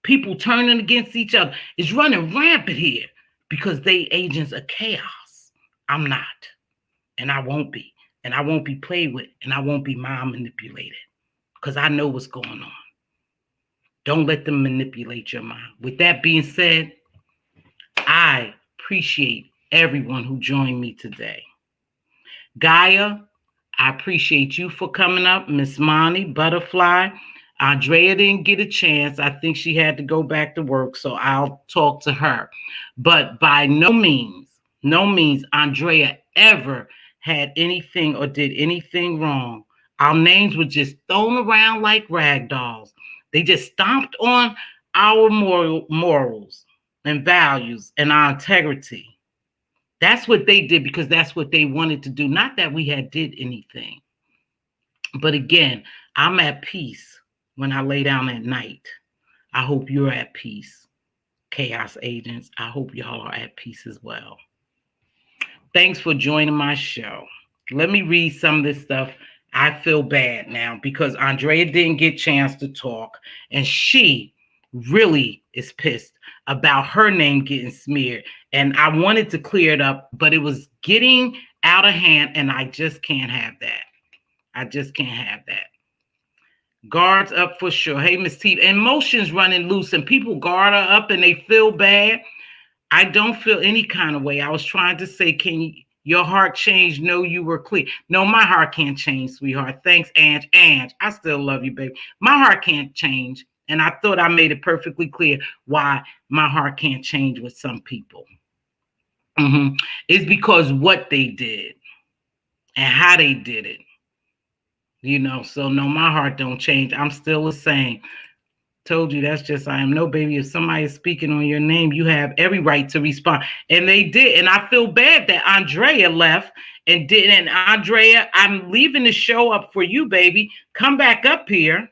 People turning against each other. It's running rampant here because they agents of chaos. I'm not. And I won't be. And I won't be played with. And I won't be mind manipulated because I know what's going on. Don't let them manipulate your mind. With that being said, I appreciate everyone who joined me today. Gaia, I appreciate you for coming up. Miss Monty, Butterfly. Andrea didn't get a chance. I think she had to go back to work, so I'll talk to her. But by no means, Andrea ever had anything or did anything wrong. Our names were just thrown around like rag dolls. They just stomped on our morals and values and our integrity. That's what they did because that's what they wanted to do. Not that we had did anything. But again, I'm at peace when I lay down at night. I hope you're at peace. Chaos agents, I hope y'all are at peace as well. Thanks for joining my show. Let me read some of this stuff. I feel bad now because Andrea didn't get a chance to talk, and she really is pissed about her name getting smeared. And I wanted to clear it up, but it was getting out of hand, and I just can't have that. I just can't have that. Guards up for sure. Hey, Miss T, emotions running loose, and people guard her up, and they feel bad. I don't feel any kind of way. I was trying to say, can your heart change? No, you were clear. No, my heart can't change, sweetheart. Thanks, Ange. Ange, I still love you, baby. My heart can't change. And I thought I made it perfectly clear why my heart can't change with some people. It's because what they did and how they did it. You know, so no, my heart don't change. I'm still the same. Told you that's just I am. No, baby, if somebody is speaking on your name, you have every right to respond. And they did. And I feel bad that Andrea left and didn't. And Andrea, I'm leaving the show up for you, baby. Come back up here.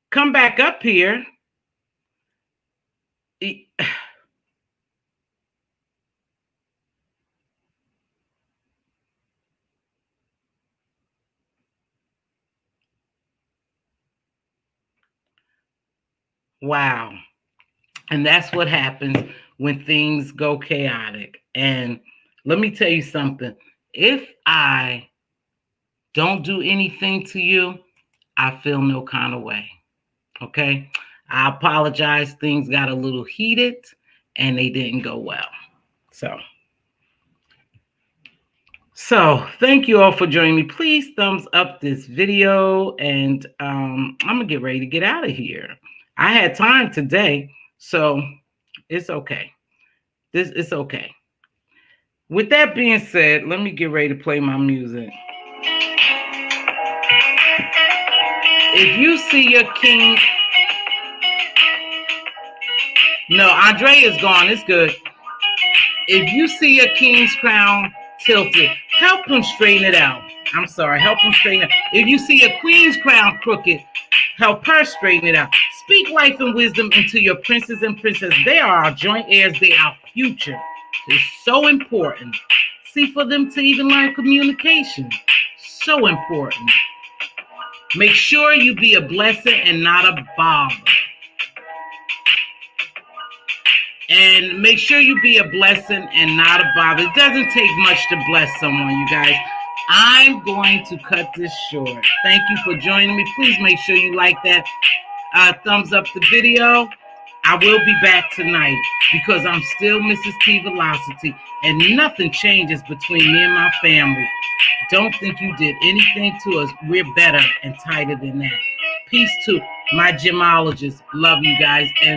Come back up here. Wow. And that's what happens when things go chaotic. And let me tell you something. If I don't do anything to you, I feel no kind of way. Okay. I apologize. Things got a little heated and they didn't go well. So thank you all for joining me. Please thumbs up this video, and I'm gonna get ready to get out of here. I had time today, so it's okay. It's okay. With that being said, let me get ready to play my music. If you see your king, no, Andre is gone. It's good. If you see a king's crown tilted, help him straighten it out. I'm sorry, help him straighten it out. If you see a queen's crown crooked, help her straighten it out. Speak life and wisdom into your princes and princesses. They are our joint heirs. They are our future. It's so important. See, for them to even learn communication. So important. Make sure you be a blessing and not a bother. And make sure you be a blessing and not a bother. It doesn't take much to bless someone, you guys. I'm going to cut this short. Thank you for joining me. Please make sure you like that. Thumbs up the video. I will be back tonight because I'm still Mz.Teavalocity and nothing changes between me and my family. Don't think you did anything to us. We're better and tighter than that. Peace to my gemologists. Love you guys. And